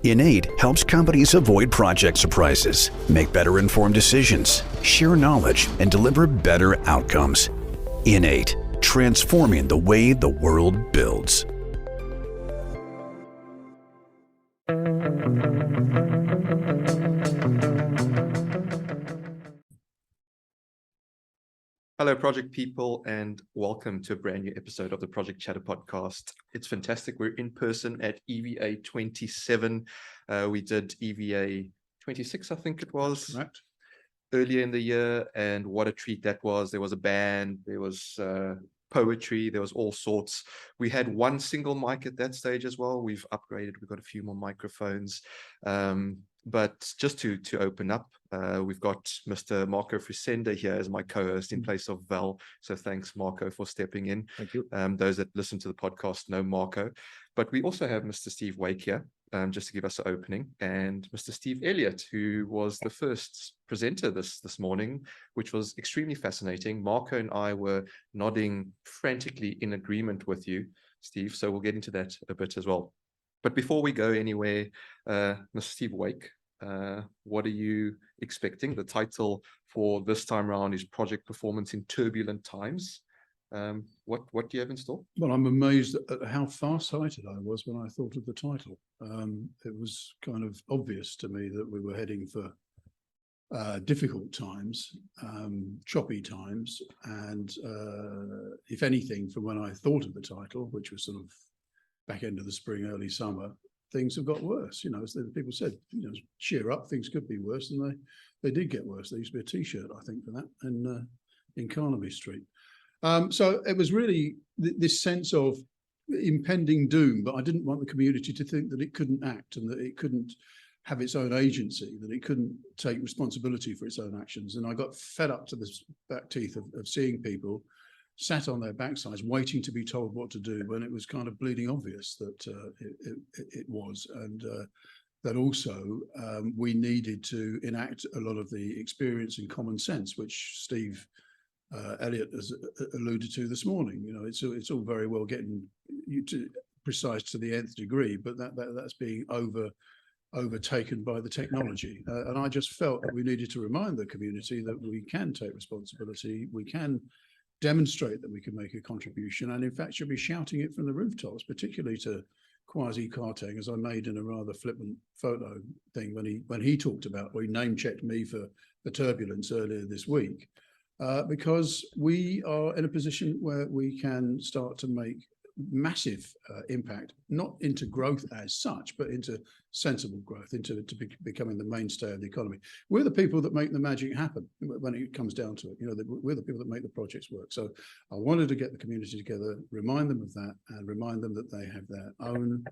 Innate helps companies avoid project surprises, make better informed decisions, share knowledge, and deliver better outcomes. Innate, transforming the way the world builds. Hello, project people, and welcome to a brand new episode of the Project Chatter podcast. It's fantastic. We're in person at EVA27. We did EVA26, I think it was, correct, earlier in the year, and what a treat that was. There was a band, there was poetry, there was all sorts. We had one single mic at that stage as well. We've upgraded, we've got a few more microphones. But just to open up, we've got Mr. Marco Frisenda here as my co-host in place of Val. So thanks, Marco, for stepping in. thank you. Those that listen to the podcast know Marco. But we also have Mr. Steve Wake here, just to give us an opening, and Mr. Steve Elliot, who was the first presenter this morning, which was extremely fascinating. Marco and I were nodding frantically in agreement with you, Steve. So we'll get into that a bit as well. But before we go anywhere, Mr. Steve Wake, what are you expecting? The title for this time around is Project Performance in Turbulent Times. What do you have in store? Well, I'm amazed at how far-sighted I was when I thought of the title. It was kind of obvious to me that we were heading for difficult times, choppy times, and if anything, from when I thought of the title, which was sort of back end of the spring, early summer, things have got worse. You know, as people said, you know, cheer up, things could be worse, and they did get worse. There used to be a T-shirt, I think, for that in Carnaby Street. So it was really this sense of impending doom, but I didn't want the community to think that it couldn't act and that it couldn't have its own agency, that it couldn't take responsibility for its own actions. And I got fed up to the back teeth of seeing people sat on their backsides waiting to be told what to do when it was kind of bleeding obvious that it was, and that also we needed to enact a lot of the experience and common sense, which Steve Elliot has alluded to this morning. You know, it's all very well getting you to precise to the nth degree, but that's being overtaken by the technology. And I just felt that we needed to remind the community that we can take responsibility, we can demonstrate that we can make a contribution, and in fact should be shouting it from the rooftops, particularly to Kwasi Kwarteng, as I made in a rather flippant photo thing when he talked about, or he name-checked me for the turbulence earlier this week, because we are in a position where we can start to make massive impact, not into growth as such, but into sensible growth, into becoming the mainstay of the economy. We're the people that make the magic happen when it comes down to it. You know, we're the people that make the projects work. So I wanted to get the community together, remind them of that, and remind them that they have their own.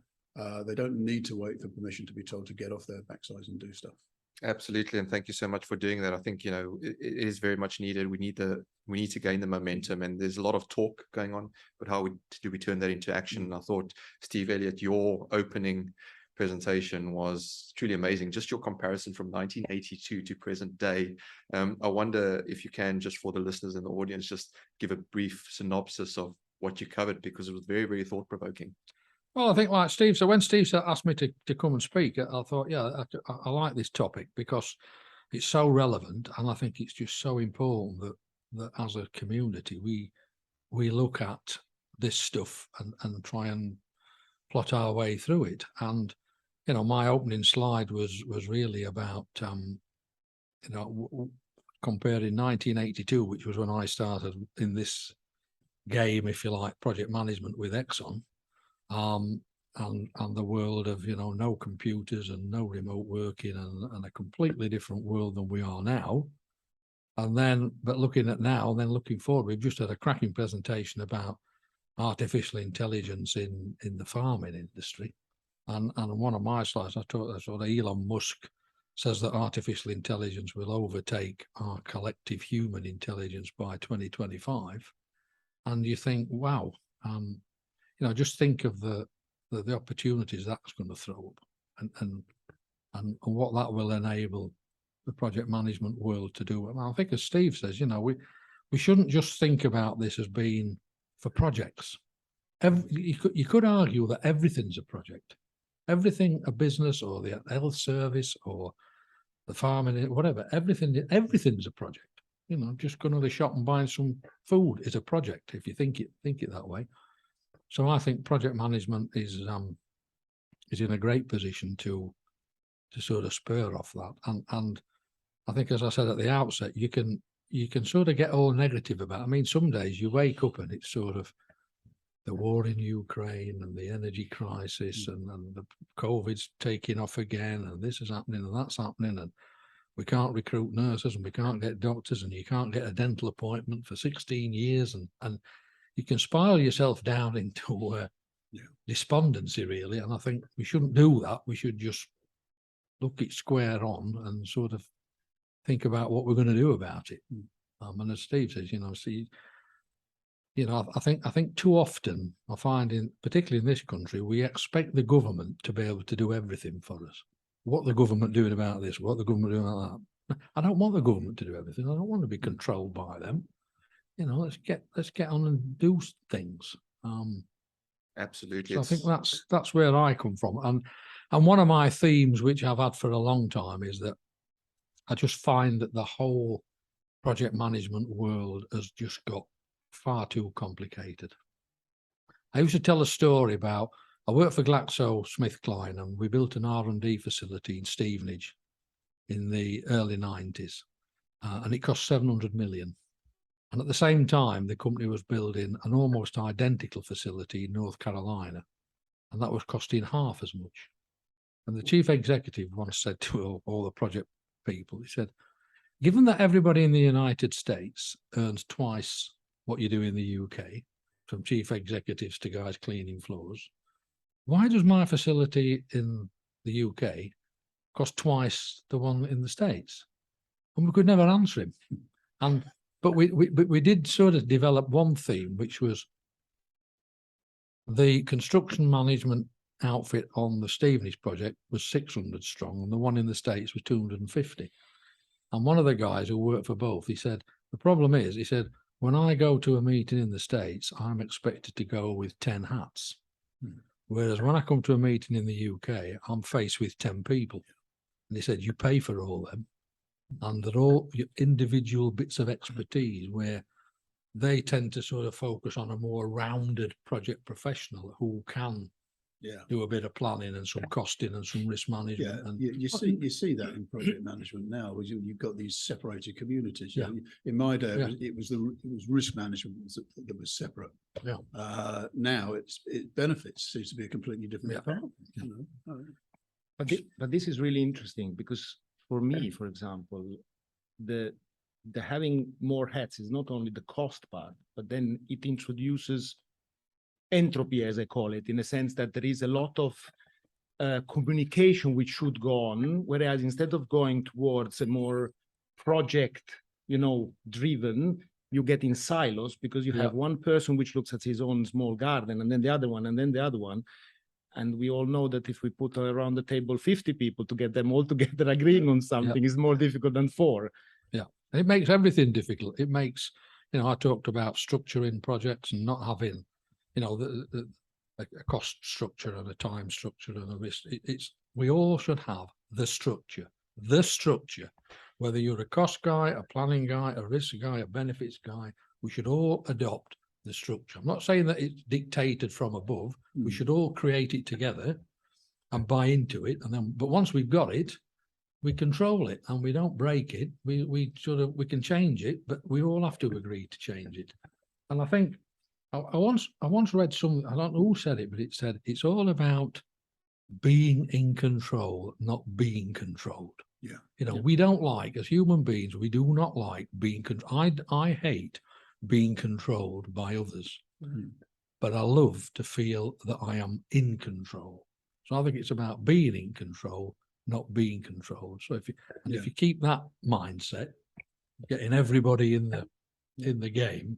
They don't need to wait for permission to be told to get off their backsides and do stuff. Absolutely, and thank you so much for doing that. I think, you know, it is very much needed. We need to gain the momentum, and there's a lot of talk going on, but how do we turn that into action? And I thought, Steve Elliott, your opening presentation was truly amazing. Just your comparison from 1982 to present day. I wonder if you can, just for the listeners in the audience, just give a brief synopsis of what you covered, because it was very, very thought-provoking. Well, I think like Steve, so when Steve asked me to come and speak, I thought, yeah, I like this topic because it's so relevant, and I think it's just so important that as a community, we look at this stuff and try and plot our way through it. And, you know, my opening slide was really about, you know, comparing 1982, which was when I started in this game, if you like, project management with Exxon, and the world of, you know, no computers and no remote working, and a completely different world than we are now. And then, but looking at now, then looking forward, we've just had a cracking presentation about artificial intelligence in the farming industry. And on one of my slides, I saw that Elon Musk says that artificial intelligence will overtake our collective human intelligence by 2025. And you think, wow, you know, just think of the opportunities that's going to throw up, and what that will enable the project management world to do. And I think, as Steve says, you know, we shouldn't just think about this as being for projects. You could argue that everything's a project. Everything, a business or the health service or the farming, whatever, everything's a project. You know, just going to the shop and buying some food is a project if you think it that way. So I think project management is in a great position to sort of spur off that. And I think, as I said at the outset, you can sort of get all negative about it. I mean, some days you wake up and it's sort of the war in Ukraine and the energy crisis and the COVID's taking off again, and this is happening and that's happening, and we can't recruit nurses and we can't get doctors and you can't get a dental appointment for 16 years. And you can spiral yourself down into despondency, really. And I think we shouldn't do that. We should just look it square on and sort of think about what we're going to do about it. And as Steve says, I think too often I find, particularly in this country, we expect the government to be able to do everything for us. What the government doing about this? What the government doing about that? I don't want the government to do everything. I don't want to be controlled by them. Let's get on and do things. Absolutely. So I think that's where I come from. And one of my themes, which I've had for a long time, is that I just find that the whole project management world has just got far too complicated. I used to tell a story about, I worked for GlaxoSmithKline and we built an R&D facility in Stevenage in the early 90s, and it cost 700 million. And at the same time, the company was building an almost identical facility in North Carolina, and that was costing half as much. And the chief executive once said to all the project people, he said, given that everybody in the United States earns twice what you do in the UK, from chief executives to guys cleaning floors, why does my facility in the UK cost twice the one in the States? And we could never answer him. But we did sort of develop one theme, which was the construction management outfit on the Stevenage project was 600 strong, and the one in the States was 250. And one of the guys who worked for both, he said, the problem is, he said, when I go to a meeting in the States, I'm expected to go with 10 hats. Whereas when I come to a meeting in the UK, I'm faced with 10 people. And he said, you pay for all them. And they're all your individual bits of expertise, where they tend to sort of focus on a more rounded project professional who can do a bit of planning and some costing and some risk management. And you see that in project management now, where you've got these separated communities. In my day, it was risk management that was separate. Now it benefits seems to be a completely different department. But this is really interesting, because for me, for example, the having more hats is not only the cost part, but then it introduces entropy, as I call it, in a sense that there is a lot of communication which should go on, whereas instead of going towards a more project, driven, you get in silos, because you have one person which looks at his own small garden, and then the other one, and then the other one. And we all know that if we put around the table 50 people to get them all together agreeing on something is more difficult than 4. Yeah, it makes everything difficult. It makes, I talked about structuring projects and not having, a cost structure and a time structure and a risk. We all should have the structure, whether you're a cost guy, a planning guy, a risk guy, a benefits guy, we should all adopt the structure. I'm not saying that it's dictated from above. We should all create it together and buy into it. But once we've got it, we control it and we don't break it. We can change it, but we all have to agree to change it. And I think I once read something, I don't know who said it, but it said it's all about being in control, not being controlled. We don't like, as human beings, we do not like being controlled. I hate being controlled by others, but I love to feel that I am in control. So I think it's about being in control, not being controlled. So if you keep that mindset, getting everybody in the game,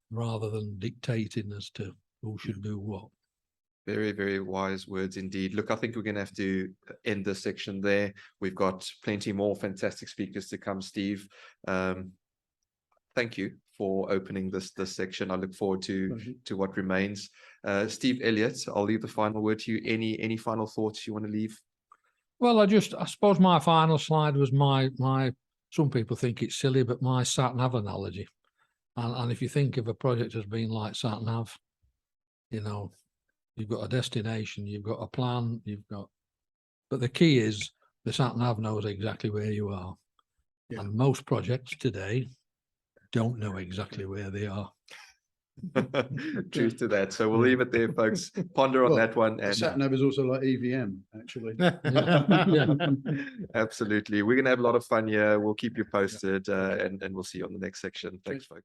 rather than dictating as to who should do what. Very, very wise words indeed. Look, I think we're going to have to end this section there. We've got plenty more fantastic speakers to come, Steve. Thank you for opening this section. I look forward to Pleasure. what remains. Steve, Elliot, I'll leave the final word to you. Any final thoughts you want to leave? Well, I suppose my final slide was my some people think it's silly, but my sat-nav analogy. And if you think of a project as being like sat-nav, you know, you've got a destination, you've got a plan, but the key is the sat-nav knows exactly where you are. Yeah. And most projects today don't know exactly where they are. Truth to that. So we'll leave it there, folks. Ponder on that one. And sat-nav is also like EVM, actually. Absolutely. We're going to have a lot of fun here. We'll keep you posted, and we'll see you on the next section. Thanks, folks.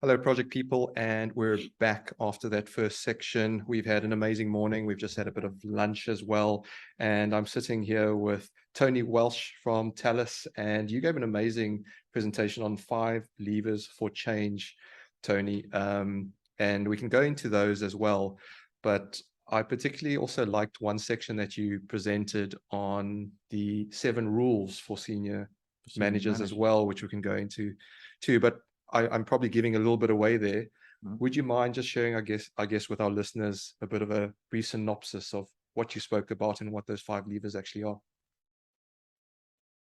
Hello, project people, and we're back after that first section. We've had an amazing morning. We've just had a bit of lunch as well. And I'm sitting here with Tony Welch from Thales, and you gave an amazing presentation on 5 levers for change, Tony. And we can go into those as well. But I particularly also liked one section that you presented on the 7 rules for senior managers as well, which we can go into too. But I'm probably giving a little bit away there. Would you mind just sharing, I guess, with our listeners, a bit of a brief synopsis of what you spoke about and what those 5 levers actually are?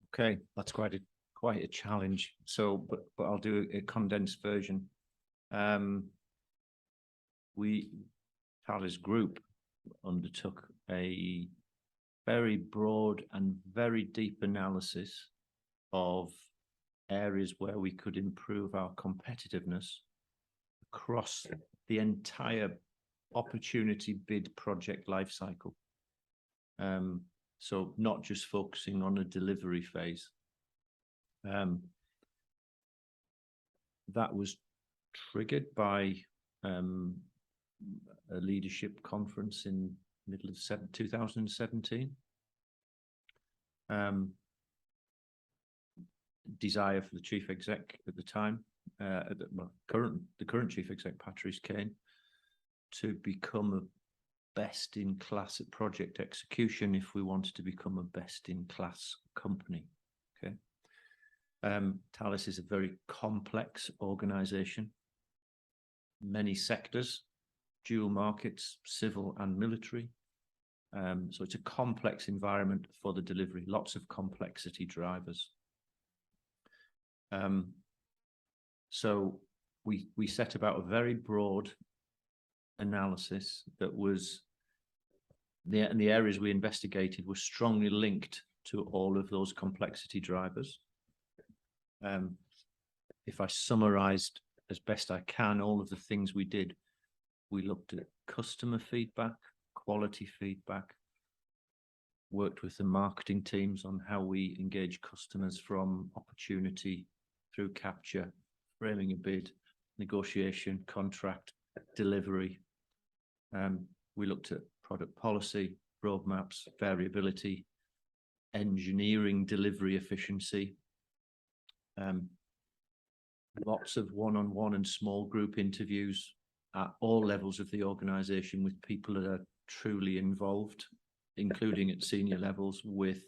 Okay, that's quite a challenge. So, but I'll do a condensed version. Thales Group undertook a very broad and very deep analysis of areas where we could improve our competitiveness across the entire opportunity bid project lifecycle. So not just focusing on a delivery phase. That was triggered by a leadership conference in middle of 2017. Desire for the chief exec at the time, the current chief exec, Patrice Kane, to become a best-in-class at project execution if we wanted to become a best-in-class company. Okay, Thales is a very complex organization, many sectors, dual markets, civil and military. So it's a complex environment for the delivery, lots of complexity drivers. So we set about a very broad analysis that was the areas we investigated were strongly linked to all of those complexity drivers. If I summarized as best I can all of the things we did, we looked at customer feedback, quality feedback, worked with the marketing teams on how we engage customers from opportunity through capture, framing a bid, negotiation, contract, delivery. We looked at product policy, roadmaps, variability, engineering, delivery efficiency, lots of one-on-one and small group interviews at all levels of the organization with people that are truly involved, including at senior levels with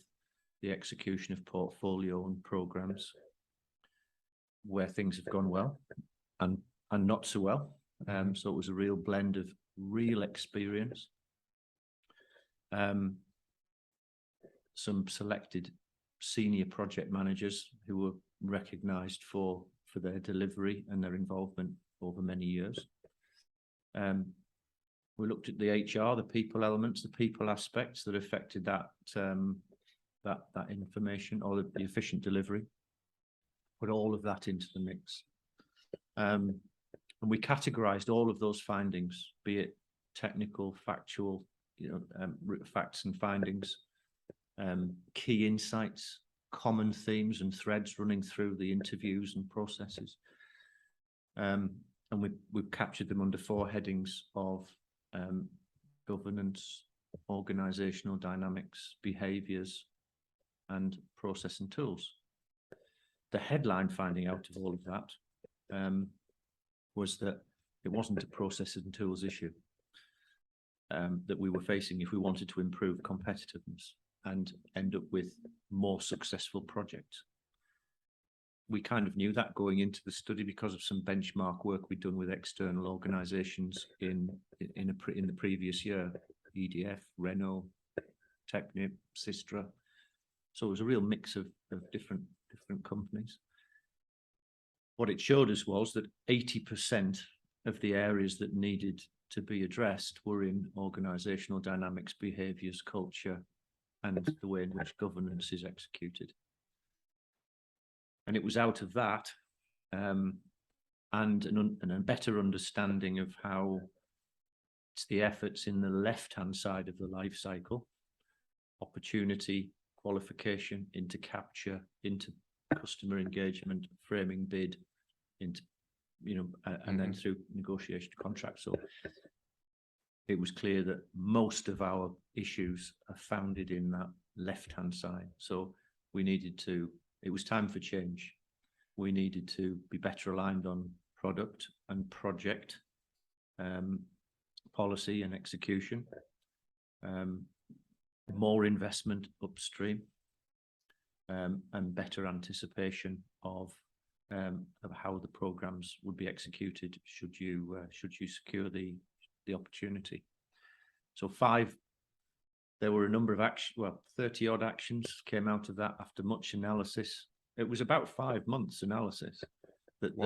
the execution of portfolio and programs, where things have gone well and not so well. So it was a real blend of real experience. Some selected senior project managers who were recognized for their delivery and their involvement over many years. We looked at the HR, the people elements, the people aspects that affected that information or the efficient delivery. Put all of that into the mix. And we categorized all of those findings, be it technical, factual, facts and findings, key insights, common themes and threads running through the interviews and processes. And we've captured them under 4 headings of governance, organizational dynamics, behaviors, and process and tools. The headline finding out of all of that was that it wasn't a processes and tools issue that we were facing if we wanted to improve competitiveness and end up with more successful projects. we kind of knew that going into the study because of some benchmark work we'd done with external organisations in the previous year, EDF, Renault, Technip, Sistra. So it was a real mix of different companies. What it showed us was that 80% of the areas that needed to be addressed were in organisational dynamics, behaviours, culture, and the way in which governance is executed. And it was out of that and a better understanding of how it's the efforts in the left-hand side of the life cycle, opportunity, qualification, into capture, into customer engagement, framing bid, into, and then through negotiation contract. So it was clear that most of our issues are founded in that left-hand side. So we needed to, it was time for change. We needed to be better aligned on product and project, policy and execution, more investment upstream, and better anticipation of how the programs would be executed should you secure the opportunity. So there were a number of 30 odd actions came out of that after much analysis. It was about 5 months analysis that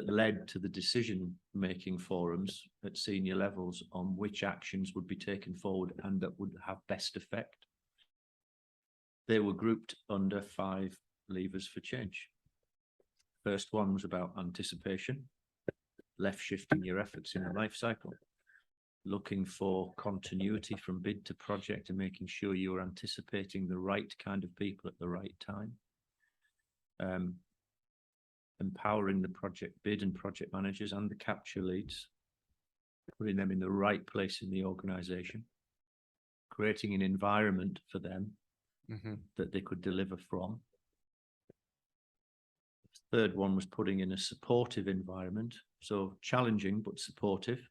led to the decision-making forums at senior levels on which actions would be taken forward and that would have best effect. They were grouped under 5 levers for change. First one was about anticipation, left shifting your efforts in the life cycle, looking for continuity from bid to project and making sure you're anticipating the right kind of people at the right time. Empowering the project bid and project managers and the capture leads, putting them in the right place in the organization, creating an environment for them that they could deliver from. The third one was putting in a supportive environment, so challenging but supportive.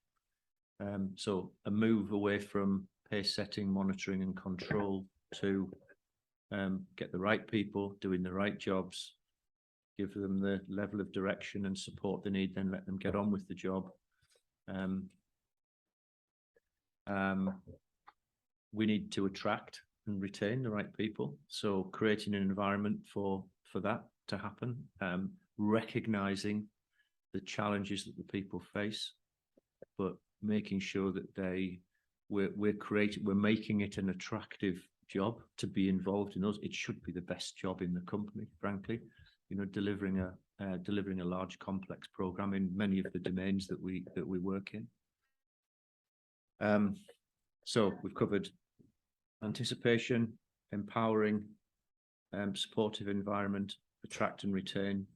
So a move away from pace setting, monitoring and control to get the right people doing the right jobs, give them the level of direction and support they need, then let them get on with the job. We need to attract and retain the right people. So creating an environment for that to happen, recognizing the challenges that the people face, but making sure that we're making it an attractive job to be involved in us. It should be the best job in the company, frankly. Delivering a large complex program in many of the domains that we work in. So we've covered anticipation, empowering, supportive environment, attract and retain.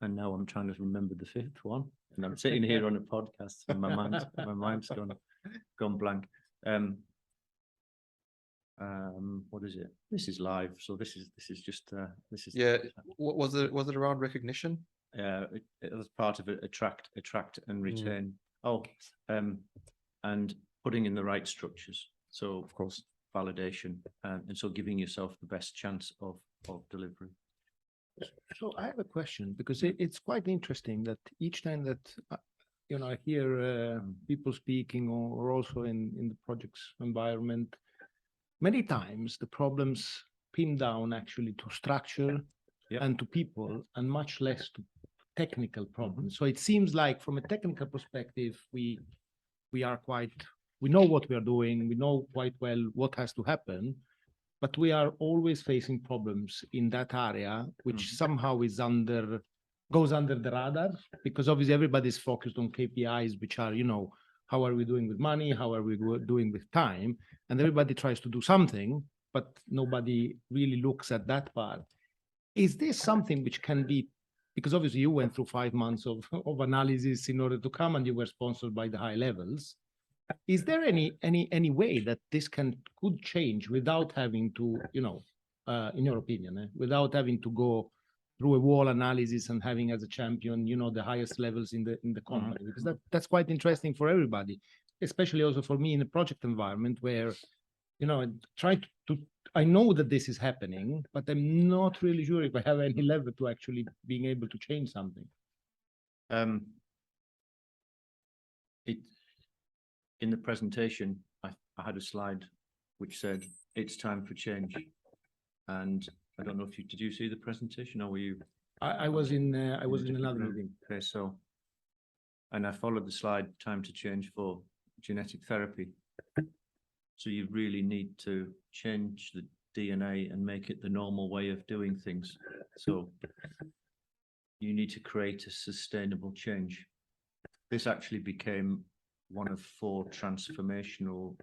And now I'm trying to remember the 5th one. And I'm sitting here on a podcast and my mind's gone blank. What is it? This is live, so this is just yeah. Was it around recognition? It was part of it. Attract and retain. And putting in the right structures. So of course validation and so giving yourself the best chance of delivery. So I have a question, because it's quite interesting that each time that I hear people speaking or also in the project's environment, many times the problems pin down actually to structure and to people, and much less to technical problems. So it seems like from a technical perspective, we know what we are doing, we know quite well what has to happen, but we are always facing problems in that area, which somehow goes under the radar, because obviously everybody's focused on KPIs, which are, how are we doing with money? How are we doing with time? And everybody tries to do something, but nobody really looks at that part. Is this something which can be, because obviously you went through 5 months of analysis in order to come, and you were sponsored by the high levels. Is there any way that this could change without having to, in your opinion, without having to go through a wall analysis and having as a champion, the highest levels in the company? Because that's quite interesting for everybody, especially also for me in a project environment where, I try to I know that this is happening, but I'm not really sure if I have any level to actually being able to change something. In the presentation, I had a slide which said it's time for change, and I don't know if did you see the presentation, or were you? I was in another meeting. Okay, so, and I followed the slide, time to change for genetic therapy. So you really need to change the DNA and make it the normal way of doing things. So you need to create a sustainable change. This actually became one of 4 transformational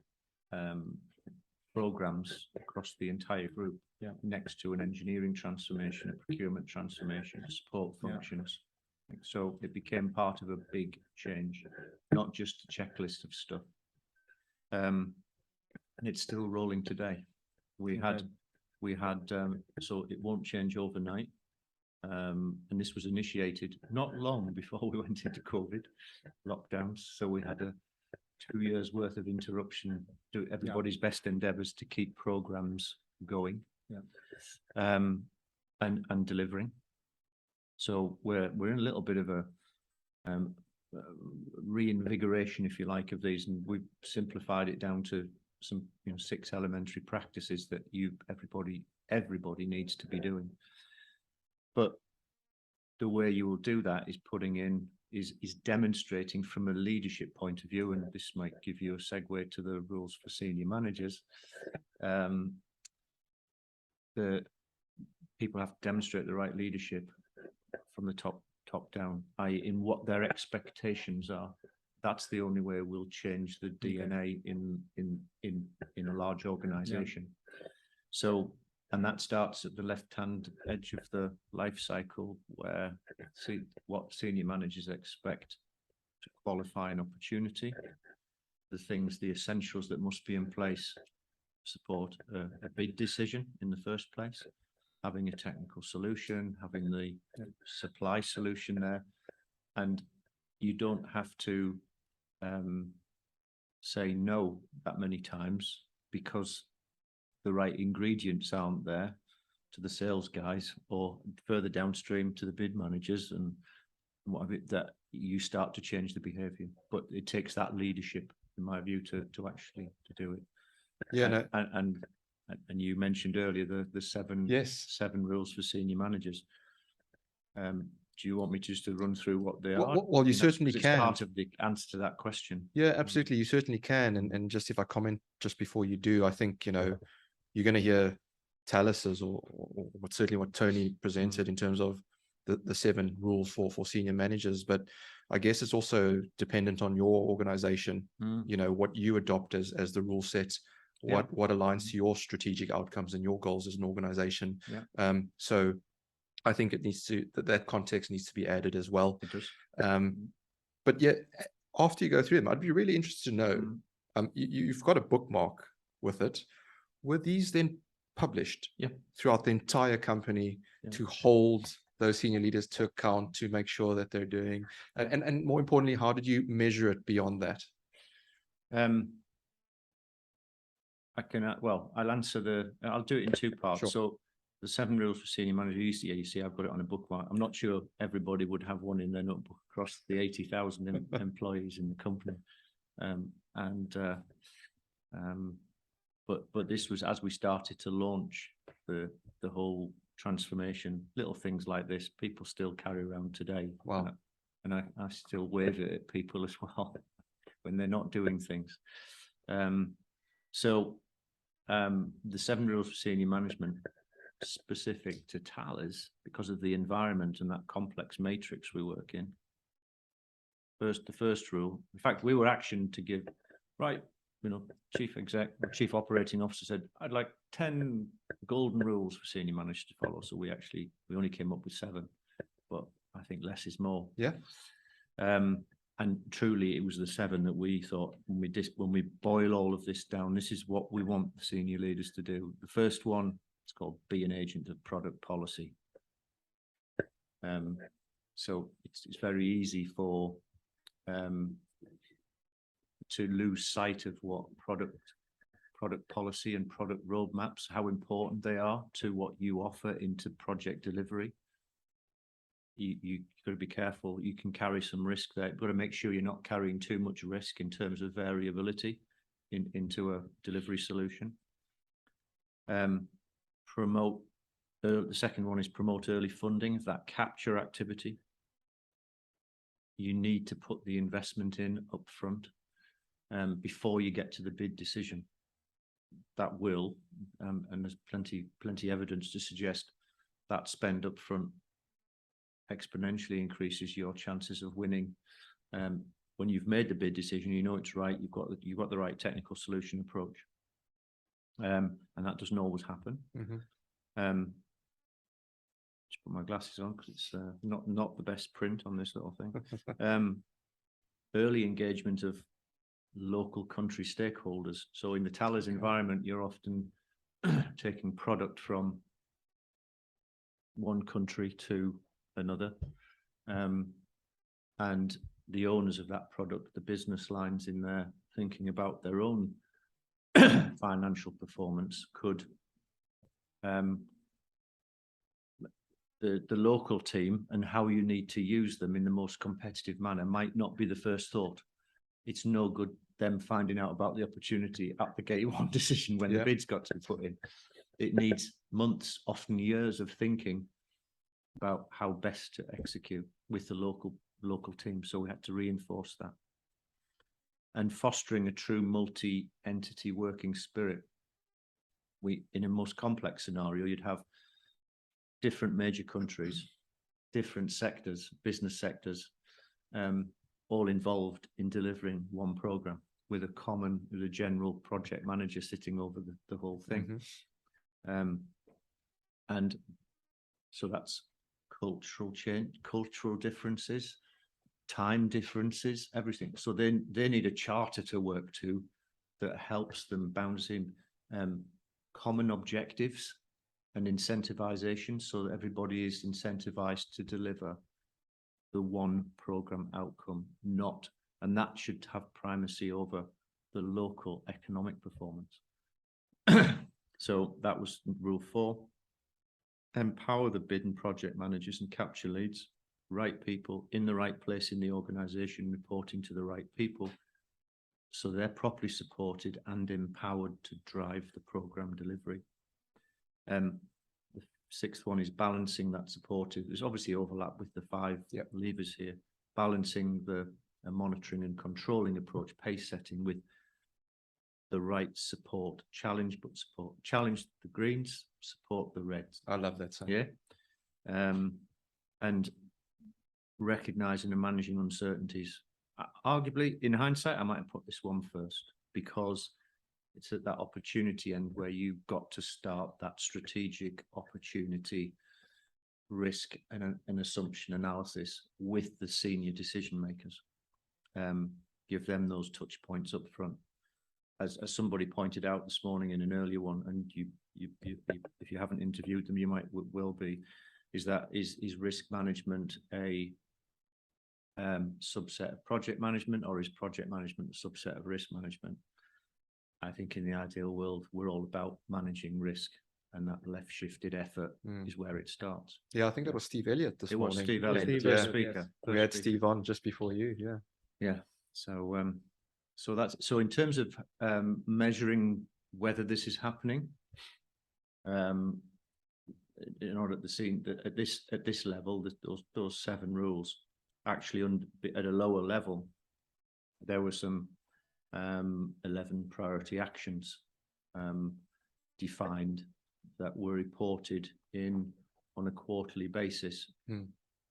programs across the entire group, next to an engineering transformation, a procurement transformation, support functions. So it became part of a big change, not just a checklist of stuff. And it's still rolling today. We had, so it won't change overnight. And this was initiated not long before we went into COVID lockdowns. So we had a 2 years worth of interruption, do everybody's best endeavors to keep programs going, and delivering. So we're in a little bit of a reinvigoration, if you like, of these, and we've simplified it down to some 6 elementary practices that everybody needs to be doing. But the way you will do that is is demonstrating from a leadership point of view, and this might give you a segue to the rules for senior managers. The people have to demonstrate the right leadership from the top down, i.e. in what their expectations are. That's the only way we'll change the DNA in a large organization. So, and that starts at the left-hand edge of the life cycle, where what senior managers expect to qualify an opportunity, the essentials that must be in place to support a bid decision in the first place, having a technical solution, having the supply solution there. And you don't have to say no that many times because the right ingredients aren't there to the sales guys, or further downstream to the bid managers and what have you, that you start to change the behavior. But it takes that leadership, in my view, to actually do it. Yeah, and you mentioned earlier the 7 rules for senior managers. Do you want me just to run through what they are? Well, you certainly it's can. Part of the answer to that question. Yeah, absolutely. You certainly can. And just if I comment just before you do, I think, you're going to hear Thales's or certainly what Tony presented in terms of the 7 rules for senior managers. But I guess it's also dependent on your organization, what you adopt as the rule set, what aligns to your strategic outcomes and your goals as an organization. So I think it needs to, that context needs to be added as well. It does. But yeah, after you go through them, I'd be really interested to know, you've got a bookmark with it. Were these then published throughout the entire company to hold those senior leaders to account, to make sure that they're doing, and more importantly, how did you measure it beyond that? I'll answer I'll do it in 2 parts. Sure. So the 7 rules for senior managers, you see, I've got it on a bookmark. I'm not sure everybody would have one in their notebook across the 80,000 employees in the company. But this was as we started to launch the whole transformation. Little things like this, people still carry around today. Wow. And I still wave it at people as well when they're not doing things. So the 7 rules for senior management, specific to Thales, because of the environment and that complex matrix we work in. The first rule, in fact, we were actioned to give, chief exec or chief operating officer said, I'd like 10 golden rules for senior managers to follow. So we only came up with 7, but I think less is more. Yeah. And truly it was the 7 that we thought, when we boil all of this down, this is what we want the senior leaders to do. The first one, it's called be an agent of product policy. So it's very easy for to lose sight of what product product policy and product roadmaps, how important they are to what you offer into project delivery. You've got to be careful. You can carry some risk there. You've got to make sure you're not carrying too much risk in terms of variability into a delivery solution. Promote, the second one is promote early funding of that capture activity. You need to put the investment in up front before you get to the bid decision. That will, and there's plenty evidence to suggest that spend up front exponentially increases your chances of winning. When you've made the bid decision, you know it's right. You've got the right technical solution approach, and that doesn't always happen. Just put my glasses on because it's not the best print on this little thing. Early engagement of local country stakeholders. So in the Thales environment, you're often taking product from one country to another, and the owners of that product, the business lines in there, thinking about their own financial performance, could the local team and how you need to use them in the most competitive manner might not be the first thought. It's no good them finding out about the opportunity at the gate one decision when the bid's got to be put in. It needs months, often years of thinking about how best to execute with the local team. So we had to reinforce that. And fostering a true multi-entity working spirit. In a most complex scenario, you'd have different major countries, different sectors, business sectors, all involved in delivering one program with a general project manager sitting over the whole thing. And so that's cultural change, cultural differences, time differences, everything. So they need a charter to work to that helps them bounce in common objectives and incentivization, so that everybody is incentivized to deliver the one program outcome, and that should have primacy over the local economic performance. So that was rule 4. Empower the bid and project managers and capture leads, right people in the right place in the organization, reporting to the right people, so they're properly supported and empowered to drive the program delivery. The 6th one is balancing that supportive. There's obviously overlap with the 5 levers here. Balancing the monitoring and controlling approach, pace setting with the right support. Challenge but support. Challenge the greens, support the reds. I love that. Yeah. And recognizing and managing uncertainties. Arguably, in hindsight, I might have put this one first because it's at that opportunity end where you've got to start that strategic opportunity, risk and assumption analysis with the senior decision makers. Give them those touch points up front. As somebody pointed out this morning in an earlier one, and you if you haven't interviewed them, you might will be, is risk management a subset of project management, or is project management a subset of risk management? I think in the ideal world, we're all about managing risk, and that left shifted effort is where it starts. Yeah, I think that was Steve Elliot this morning. Was Steve Elliot, Steve, first speaker. We had Steve on just before you. Yeah. So in terms of measuring whether this is happening, in order to see that at this level, those 7 rules, actually at a lower level, there were some 11 priority actions defined that were reported on a quarterly basis.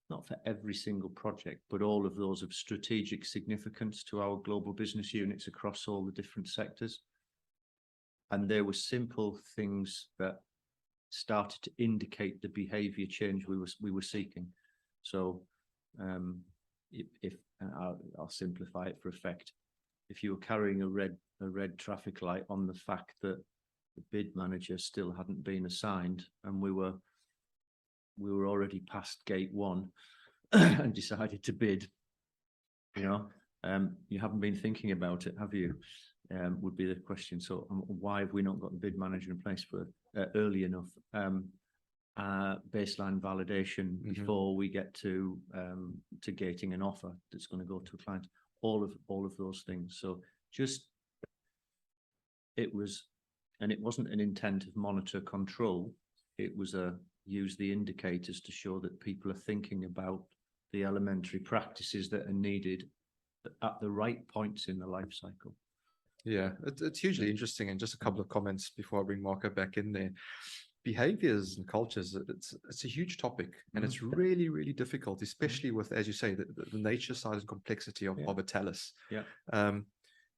Not for every single project, but all of those of strategic significance to our global business units across all the different sectors. And there were simple things that started to indicate the behavior change we were seeking. So if I'll simplify it for effect, if you were carrying a red traffic light on the fact that the bid manager still hadn't been assigned, and we were already past gate 1 and decided to bid, you haven't been thinking about it, have you? would be the question. So why have we not got the bid manager in place for early enough? Baseline validation before we get to gating an offer that's going to go to a client. All of those things. So it wasn't an intent of monitor control. It was use the indicators to show that people are thinking about the elementary practices that are needed at the right points in the life cycle. Yeah, it's hugely interesting. And just a couple of comments before I bring Marco back in there. Behaviors and cultures, it's a huge topic, and it's really, really difficult, especially with, as you say, the nature, size, and complexity of a Thales. Yeah.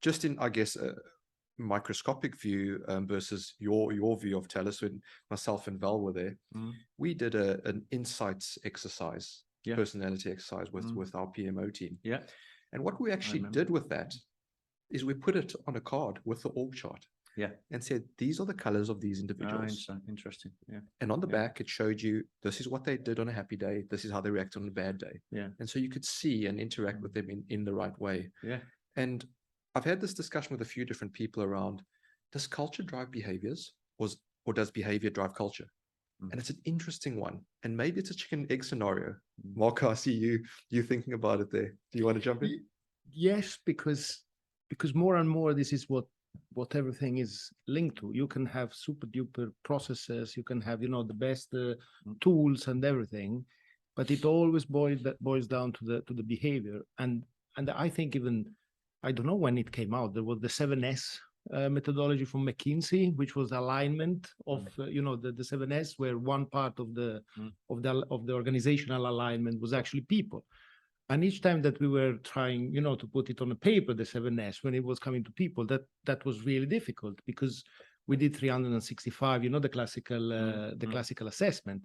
Just in, I guess, a microscopic view versus your view of Thales, when myself and Val were there, we did an insights exercise, personality exercise with our PMO team. Yeah. And what we actually did with that is we put it on a card with the org chart. Yeah. And said, these are the colors of these individuals. Interesting. Yeah. And on the back, it showed you, this is what they did on a happy day. This is how they react on a bad day. Yeah. And so you could see and interact with them in the right way. Yeah. And I've had this discussion with a few different people around, does culture drive behaviors or does behavior drive culture? And it's an interesting one. And maybe it's a chicken egg scenario. Marco, I see you thinking about it there. Do you want to jump in? Yes, because more and more, this is what everything is linked to. You can have super duper processes, you can have, the best tools and everything, but it always boils down to the behavior. And I think even, I don't know when it came out, there was the 7S methodology from McKinsey, which was alignment of the 7S, where one part of the organizational alignment was actually people. And each time that we were trying, to put it on a paper, the 7S, when it was coming to people, that was really difficult, because we did 365, the classical assessment.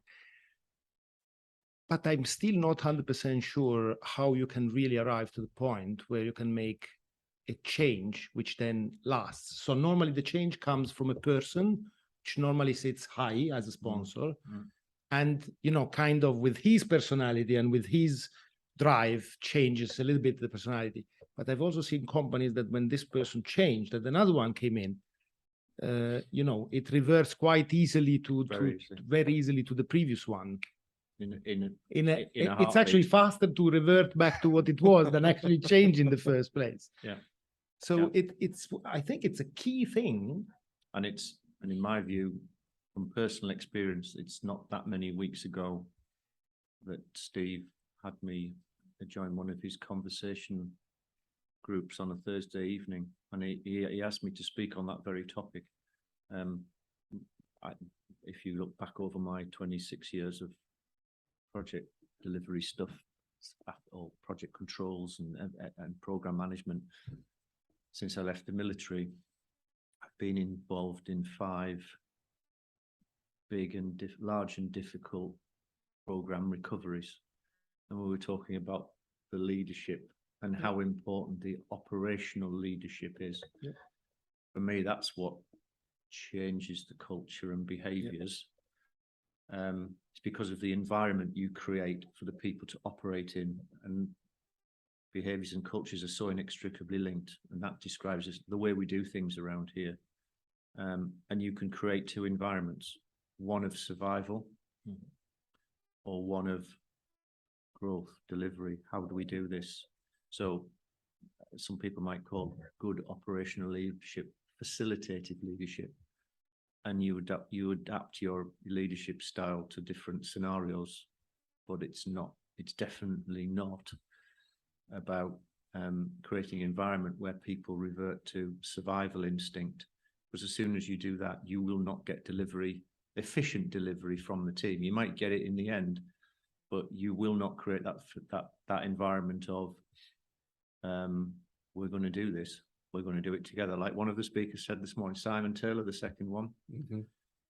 But I'm still not 100% sure how you can really arrive to the point where you can make a change which then lasts. So normally the change comes from a person, which normally sits high as a sponsor, and kind of with his personality and with his drive changes a little bit the personality. But I've also seen companies that when this person changed, that another one came in, it reverts quite easily very easily to the previous one. It's actually faster to revert back to what it was than actually change in the first place. Yeah. So I think it's a key thing. And in my view, from personal experience, it's not that many weeks ago that Steve had me join one of his conversation groups on a Thursday evening, and he asked me to speak on that very topic. If you look back over my 26 years of project delivery stuff, or project controls and program management, since I left the military, I've been involved in 5 big and large and difficult program recoveries. And we were talking about the leadership and how important the operational leadership is. Yeah. For me, that's what changes the culture and behaviors. It's because of the environment you create for the people to operate in, and behaviors and cultures are so inextricably linked, and that describes the way we do things around here. And you can create 2 environments, one of survival or one of growth, delivery. How do we do this? So some people might call good operational leadership facilitated leadership, and you adapt your leadership style to different scenarios, but it's definitely not about creating an environment where people revert to survival instinct, because as soon as you do that, you will not get efficient delivery from the team. You might get it in the end, but you will not create that environment of we're going to do this, we're going to do it together. Like one of the speakers said this morning, Simon Taylor, the second one,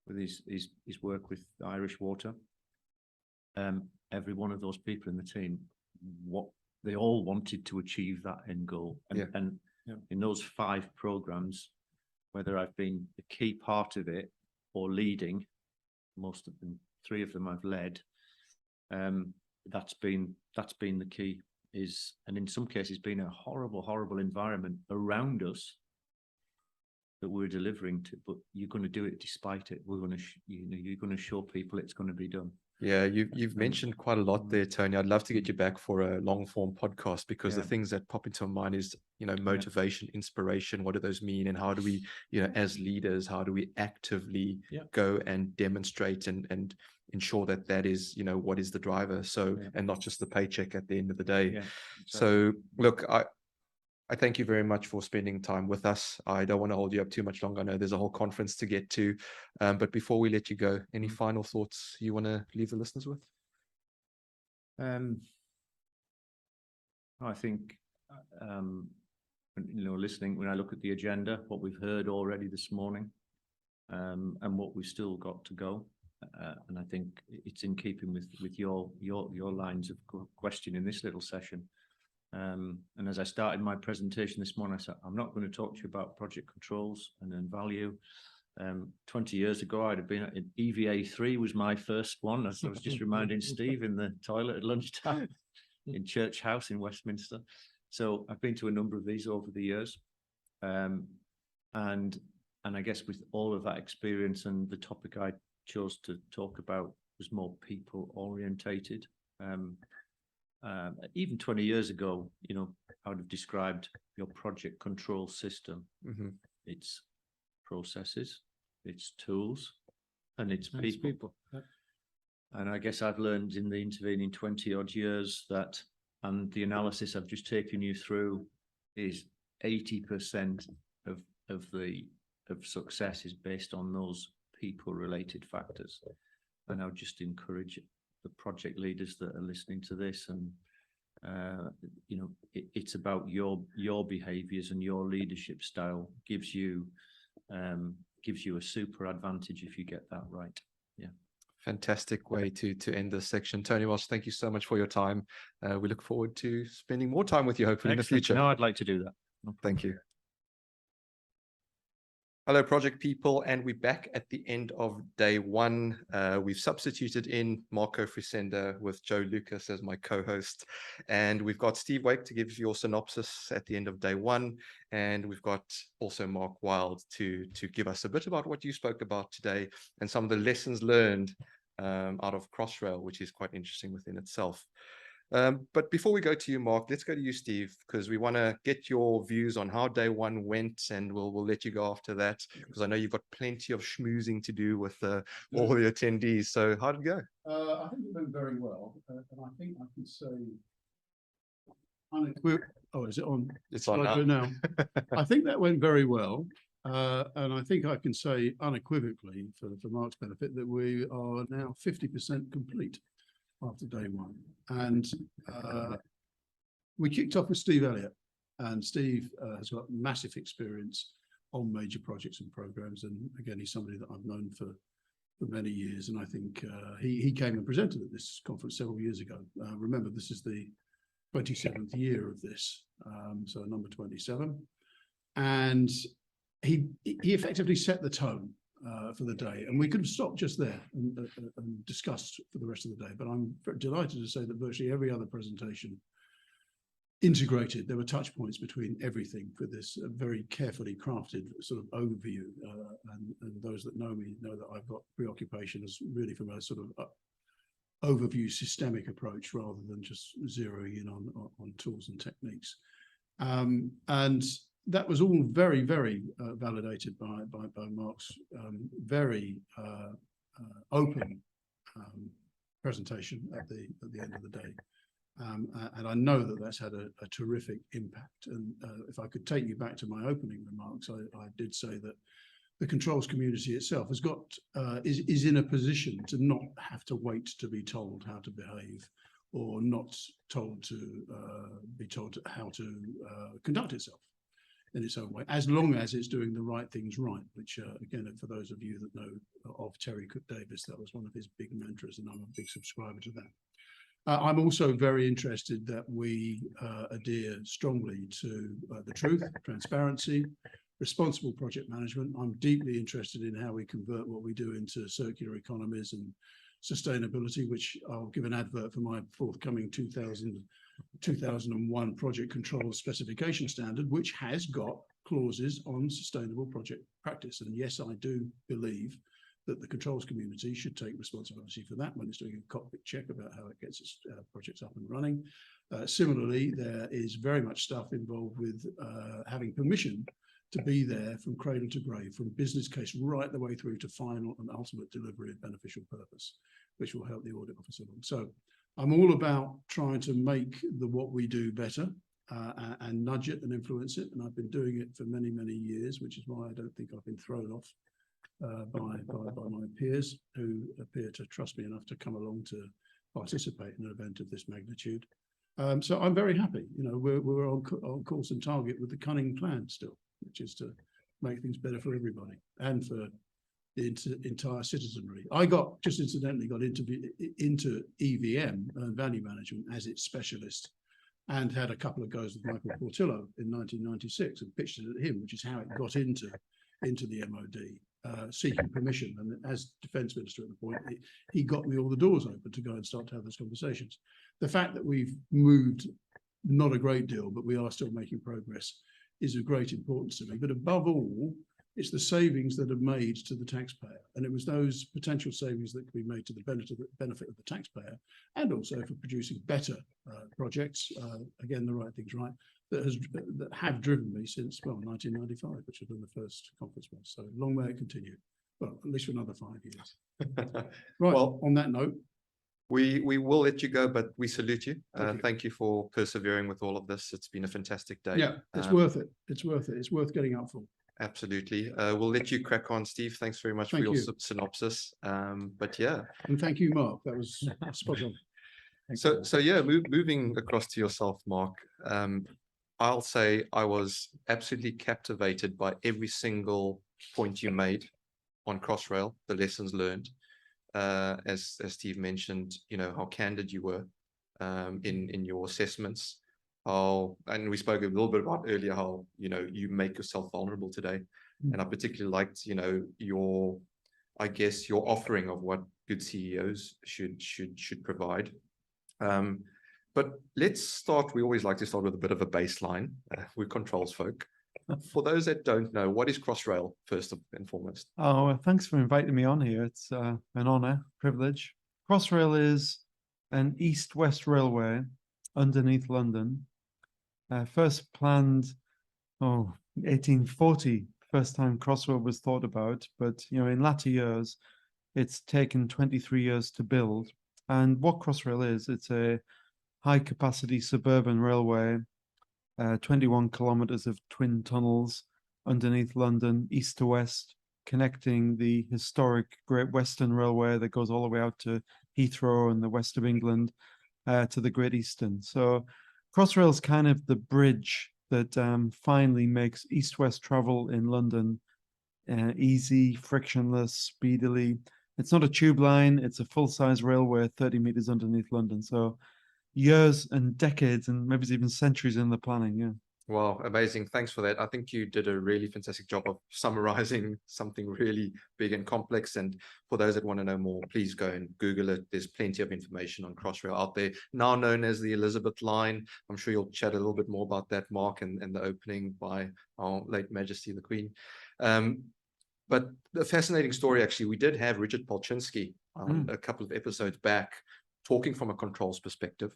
with his work with Irish Water. Every one of those people in the team, they all wanted to achieve that end goal. And in those 5 programs, whether I've been a key part of it or leading, most of them, 3 of them I've led. That's been the key, and in some cases been a horrible environment around us, that we're delivering to, but you're going to do it despite it. We're going to, you're going to show people it's going to be done. Yeah, you've mentioned quite a lot there, Tony. I'd love to get you back for a long form podcast, because the things that pop into my mind is, motivation, inspiration. What do those mean? And how do we, as leaders, how do we actively go and demonstrate and ensure that that is, what is the driver? So, and not just the paycheck at the end of the day. Yeah, exactly. So look, I thank you very much for spending time with us. I don't want to hold you up too much longer. I know there's a whole conference to get to. But before we let you go, any final thoughts you want to leave the listeners with? I think, listening, when I look at the agenda, what we've heard already this morning, and what we've still got to go. And I think it's in keeping with your lines of question in this little session. And as I started my presentation this morning, I said, I'm not going to talk to you about project controls and then value. 20 years ago, I'd have been at EVA3 was my first one. As I was just reminding Steve in the toilet at lunchtime in Church House in Westminster. So I've been to a number of these over the years. And I guess with all of that experience, and the topic I chose to talk about was more people orientated. Even 20 years ago, I would have described your project control system. It's processes, it's tools, and it's people. And I guess I've learned in the intervening 20 odd years that, and the analysis I've just taken you through, is 80% of success is based on those people related factors. And I would just encourage the project leaders that are listening to this, and it's about your behaviors, and your leadership style gives you a super advantage if you get that right. Fantastic way to end this section. Tony Welch, thank you so much for your time. We look forward to spending more time with you, hopefully. Excellent. In the future. No, I'd like to do that. Thank you. Hello, project people, and we're back at the end of day one. We've substituted in Marco Frisenda with Joe Lucas as my co-host, and we've got Steve Wake to give your synopsis at the end of day one, and we've got also Mark Wild to give us a bit about what you spoke about today and some of the lessons learned out of Crossrail, which is quite interesting within itself. But before we go to you, Mark, let's go to you, Steve, because we want to get your views on how day one went, and we'll let you go after that, because I know you've got plenty of schmoozing to do with all the attendees. So how did it go? I think it went very well, and I think I can say, is it on? It's on now. I think that went very well, and I think I can say unequivocally, for Mark's benefit, that we are now 50% complete after day one. And we kicked off with Steve Elliot, and Steve has got massive experience on major projects and programs, and again, he's somebody that I've known for many years, and I think he came and presented at this conference several years ago. Remember, this is the 27th year of this, so number 27, and he effectively set the tone for the day, and we could have stopped just there and discussed for the rest of the day, but I'm delighted to say that virtually every other presentation integrated. There were touch points between everything for this very carefully crafted sort of overview, and those that know me know that I've got preoccupation as really from a sort of overview systemic approach rather than just zeroing in on tools and techniques, and that was all very, very validated by Mark's very open presentation at the end of the day. And I know that that's had a terrific impact. And if I could take you back to my opening remarks, I did say that the controls community itself has got is in a position to not have to wait to be told how to behave, or not told to be told how to conduct itself in its own way, as long as it's doing the right things right, which again, for those of you that know of Terry Cook Davis, that was one of his big mantras, and I'm a big subscriber to that. I'm also very interested that we adhere strongly to the truth, transparency, responsible project management. I'm deeply interested in how we convert what we do into circular economies and sustainability, which I'll give an advert for my forthcoming 2001 project control specification standard, which has got clauses on sustainable project practice. And yes, I do believe that the controls community should take responsibility for that when it's doing a cockpit check about how it gets its projects up and running. Similarly, there is very much stuff involved with having permission to be there from cradle to grave, from business case right the way through to final and ultimate delivery of beneficial purpose, which will help the audit officer along. So I'm all about trying to make what we do better and nudge it and influence it. And I've been doing it for many, many years, which is why I don't think I've been thrown off by my peers who appear to trust me enough to come along to participate in an event of this magnitude. So I'm very happy. You know, we're on course and target with the cunning plan still, which is to make things better for everybody and for the entire citizenry. I just incidentally got into EVM, value management, as its specialist, and had a couple of goes with Michael Portillo in 1996 and pitched it at him, which is how it got into the MOD, seeking permission. And as defence minister at the point, he got me all the doors open to go and start to have those conversations. The fact that we've moved, not a great deal, but we are still making progress, is of great importance to me. But above all, it's the savings that are made to the taxpayer. And it was those potential savings that could be made to the benefit of the taxpayer, and also for producing better projects, again, the right things right, that have driven me since, well, 1995, which was when the first conference was. So long may it continue. Well, at least for another 5 years. Right, well, on that note, we will let you go, but we salute you. Thank you. Thank you for persevering with all of this. It's been a fantastic day. Yeah, it's worth it. It's worth it. It's worth getting up for. Absolutely. We'll let you crack on, Steve. Thanks very much for your synopsis. But yeah. And thank you, Mark. That was spot on. So yeah, moving across to yourself, Mark. I'll say I was absolutely captivated by every single point you made on Crossrail, the lessons learned. As Steve mentioned, you know, how candid you were in your assessments. And we spoke a little bit about earlier how, you know, you make yourself vulnerable today. And I particularly liked, you know, your offering of what good CEOs should provide. But let's start, we always like to start with a bit of a baseline. We're controls folk. For those that don't know, what is Crossrail, first and foremost? Oh, well, thanks for inviting me on here. It's an honour, privilege. Crossrail is an east-west railway underneath London. First planned, 1840, first time Crossrail was thought about. But, you know, in latter years, it's taken 23 years to build. And what Crossrail is, it's a high-capacity suburban railway, 21 kilometres of twin tunnels underneath London, east to west, connecting the historic Great Western Railway that goes all the way out to Heathrow and the west of England to the Great Eastern. So Crossrail is kind of the bridge that finally makes east-west travel in London easy, frictionless, speedily. It's not a tube line, it's a full-size railway 30 metres underneath London. So years and decades and maybe even centuries in the planning, yeah. Wow, amazing. Thanks for that. I think you did a really fantastic job of summarizing something really big and complex. And for those that want to know more, please go and Google it. There's plenty of information on Crossrail out there, now known as the Elizabeth Line. I'm sure you'll chat a little bit more about that, Mark, and the opening by our late Majesty the Queen. But the fascinating story, actually, we did have Richard Polchinski a couple of episodes back talking from a controls perspective.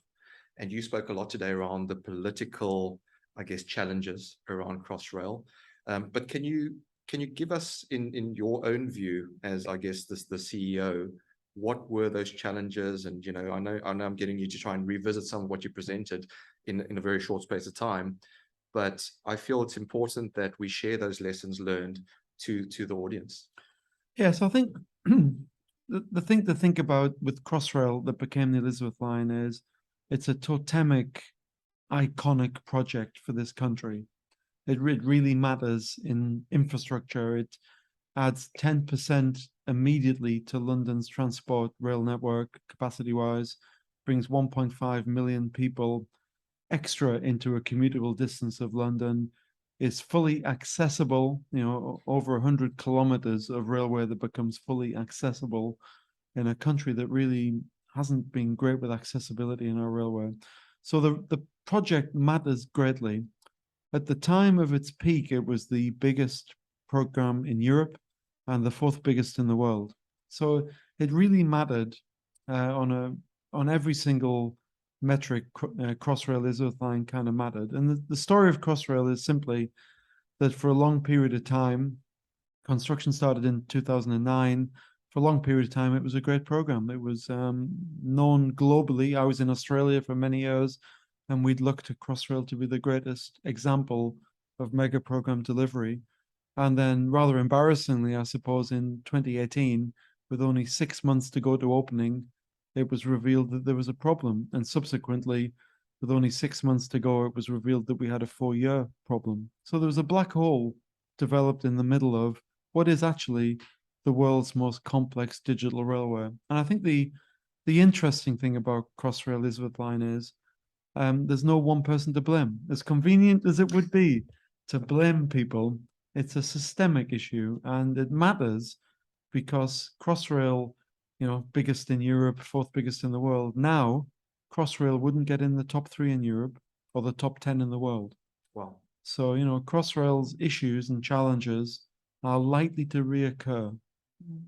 And you spoke a lot today around the political, I guess, challenges around Crossrail. But can you give us, in your own view, as I guess the CEO, what were those challenges? And you know, I know I'm getting you to try and revisit some of what you presented in a very short space of time, but I feel it's important that we share those lessons learned to the audience. Yeah, so I think the thing to think about with Crossrail that became the Elizabeth Line is it's a totemic, iconic project for this country. It really matters in infrastructure. It adds 10% immediately to London's transport rail network capacity-wise, brings 1.5 million people extra into a commutable distance of London, is fully accessible, you know, over 100 kilometers of railway that becomes fully accessible in a country that really hasn't been great with accessibility in our railway. So the project matters greatly. At the time of its peak, it was the biggest program in Europe and the fourth biggest in the world. So it really mattered on every single metric. Crossrail Elizabeth line kind of mattered. And the story of Crossrail is simply that for a long period of time, construction started in 2009. For a long period of time, it was a great program. It was known globally. I was in Australia for many years, and we'd looked to Crossrail to be the greatest example of mega program delivery. And then, rather embarrassingly, I suppose, in 2018, with only 6 months to go to opening, it was revealed that there was a problem. And subsequently, with only 6 months to go, it was revealed that we had a 4-year problem. So there was a black hole developed in the middle of what is actually the world's most complex digital railway. And I think the interesting thing about Crossrail Elizabeth line is there's no one person to blame. As convenient as it would be to blame people, it's a systemic issue, and it matters because Crossrail, biggest in Europe, fourth biggest in the world. Now, Crossrail wouldn't get in the top 3 in Europe or the top 10 in the world. Wow. So, Crossrail's issues and challenges are likely to reoccur.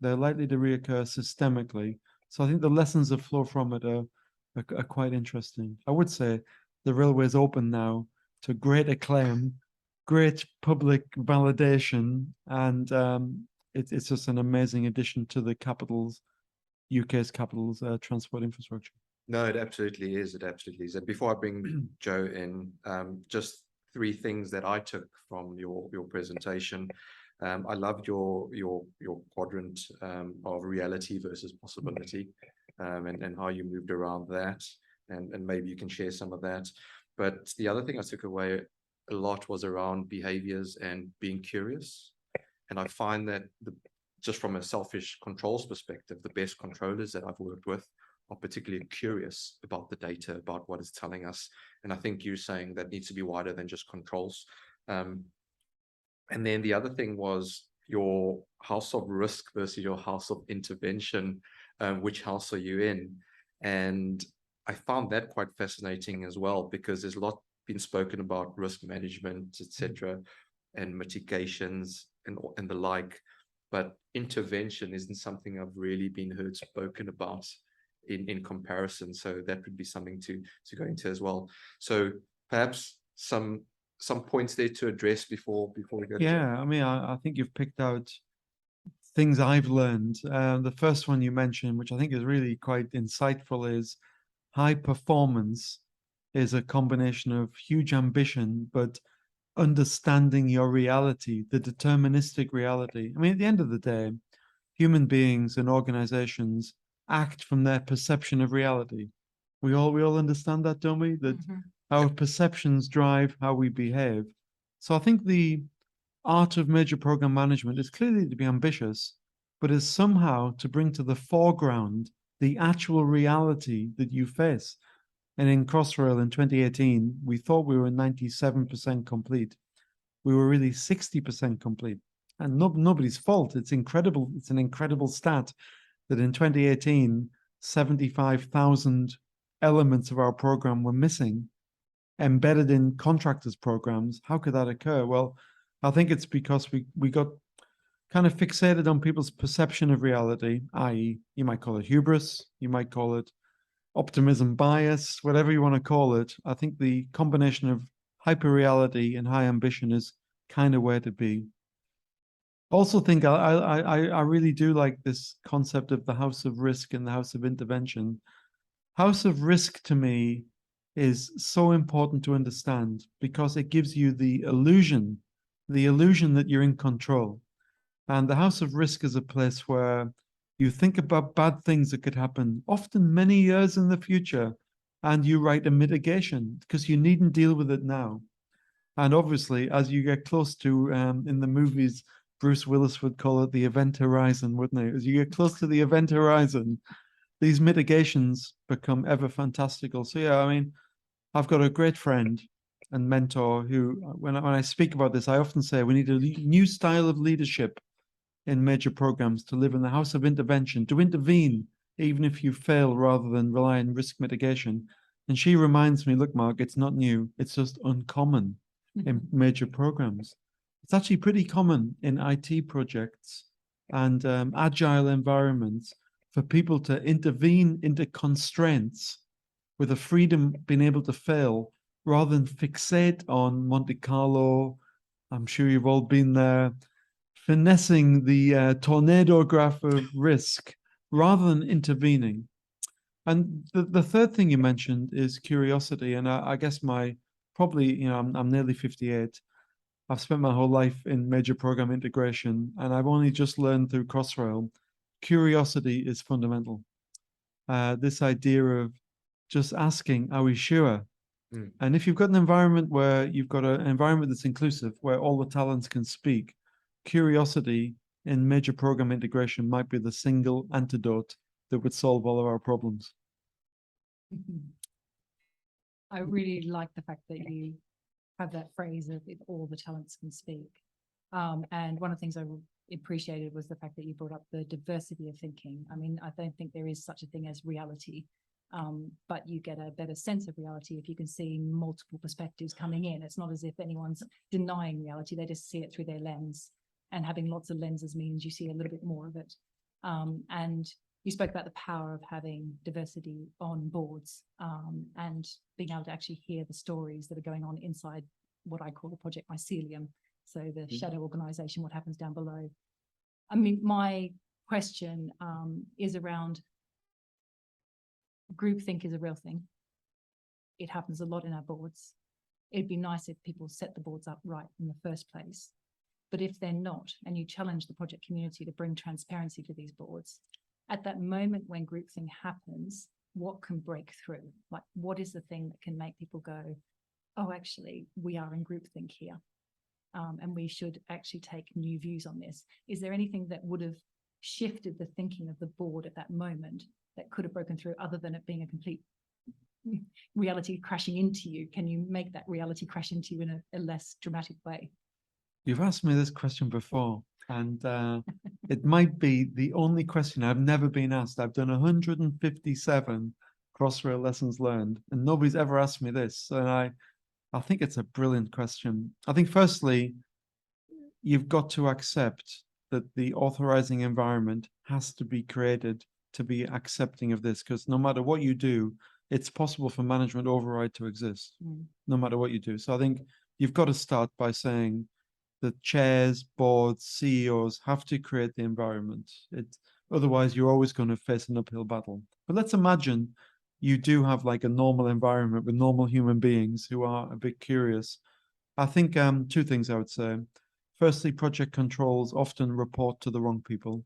They're likely to reoccur systemically. So I think the lessons that flow from it are quite interesting. I would say the railway is open now to great acclaim, great public validation, and it's just an amazing addition to the UK's capital's transport infrastructure. No, it absolutely is. It absolutely is. And before I bring Joe in, just 3 things that I took from your presentation. I loved your quadrant of reality versus possibility, and how you moved around that, and maybe you can share some of that. But the other thing I took away a lot was around behaviors and being curious. And I find that just from a selfish controls perspective, the best controllers that I've worked with are particularly curious about the data, about what it's telling us. And I think you're saying that needs to be wider than just controls. And then the other thing was your house of risk versus your house of intervention. Which house are you in? And I found that quite fascinating as well, because there's a lot been spoken about risk management, etc., and mitigations and the like. But intervention isn't something I've really been heard spoken about in comparison. So that would be something to go into as well. So perhaps some points there to address before we go. Yeah, I mean, I think you've picked out things I've learned. The first one you mentioned, which I think is really quite insightful, is high performance is a combination of huge ambition, but understanding your reality, the deterministic reality. I mean, at the end of the day, human beings and organizations act from their perception of reality. We all understand that, don't we? That our perceptions drive how we behave. So I think the art of major program management is clearly to be ambitious, but is somehow to bring to the foreground the actual reality that you face. And in Crossrail in 2018, we thought we were 97% complete. We were really 60% complete. And nobody's fault. It's incredible. It's an incredible stat that in 2018, 75,000 elements of our program were missing, embedded in contractors' programs. How could that occur? Well, I think it's because we got kind of fixated on people's perception of reality, i.e., you might call it hubris, you might call it optimism bias, whatever you want to call it. I think the combination of hyper-reality and high ambition is kind of where to be. Also think I really do like this concept of the house of risk and the house of intervention. House of risk to me is so important to understand because it gives you the illusion that you're in control. And the house of risk is a place where you think about bad things that could happen, often many years in the future, and you write a mitigation because you needn't deal with it now. And obviously, as you get close to, in the movies, Bruce Willis would call it the event horizon, wouldn't he? As you get close to the event horizon, these mitigations become ever fantastical. So yeah, I mean, I've got a great friend and mentor who, when I speak about this, I often say we need a new style of leadership in major programs to live in the house of intervention, to intervene, even if you fail, rather than rely on risk mitigation. And she reminds me, look, Mark, it's not new. It's just uncommon. in major programs. It's actually pretty common in IT projects and agile environments for people to intervene into constraints with a freedom being able to fail rather than fixate on Monte Carlo. I'm sure you've all been there, finessing the tornado graph of risk rather than intervening. And the third thing you mentioned is curiosity. And I guess probably, I'm nearly 58. I've spent my whole life in major program integration, and I've only just learned through Crossrail, curiosity is fundamental. This idea of just asking, are we sure? And if you've got an environment where you've got an environment that's inclusive, where all the talents can speak, curiosity in major program integration might be the single antidote that would solve all of our problems. I really like the fact that you have that phrase of if all the talents can speak. And one of the things I appreciated was the fact that you brought up the diversity of thinking. I mean, I don't think there is such a thing as reality, but you get a better sense of reality if you can see multiple perspectives coming in. It's not as if anyone's denying reality, they just see it through their lens. And having lots of lenses means you see a little bit more of it. And you spoke about the power of having diversity on boards and being able to actually hear the stories that are going on inside what I call the project mycelium. So the shadow organization, what happens down below. I mean, my question is around groupthink is a real thing. It happens a lot in our boards. It'd be nice if people set the boards up right in the first place. But if they're not, and you challenge the project community to bring transparency to these boards, at that moment when groupthink happens, what can break through? Like, what is the thing that can make people go, oh, actually, we are in groupthink here, and we should actually take new views on this? Is there anything that would have shifted the thinking of the board at that moment that could have broken through, other than it being a complete reality crashing into you? Can you make that reality crash into you in a less dramatic way? You've asked me this question before, and it might be the only question I've never been asked. I've done 157 Crossrail lessons learned, and nobody's ever asked me this. And I think it's a brilliant question. I think firstly, you've got to accept that the authorizing environment has to be created to be accepting of this, because no matter what you do, it's possible for management override to exist, no matter what you do. So I think you've got to start by saying, the chairs, boards, CEOs have to create the environment. Otherwise, you're always going to face an uphill battle. But let's imagine you do have like a normal environment with normal human beings who are a bit curious. I think two things I would say. Firstly, project controls often report to the wrong people.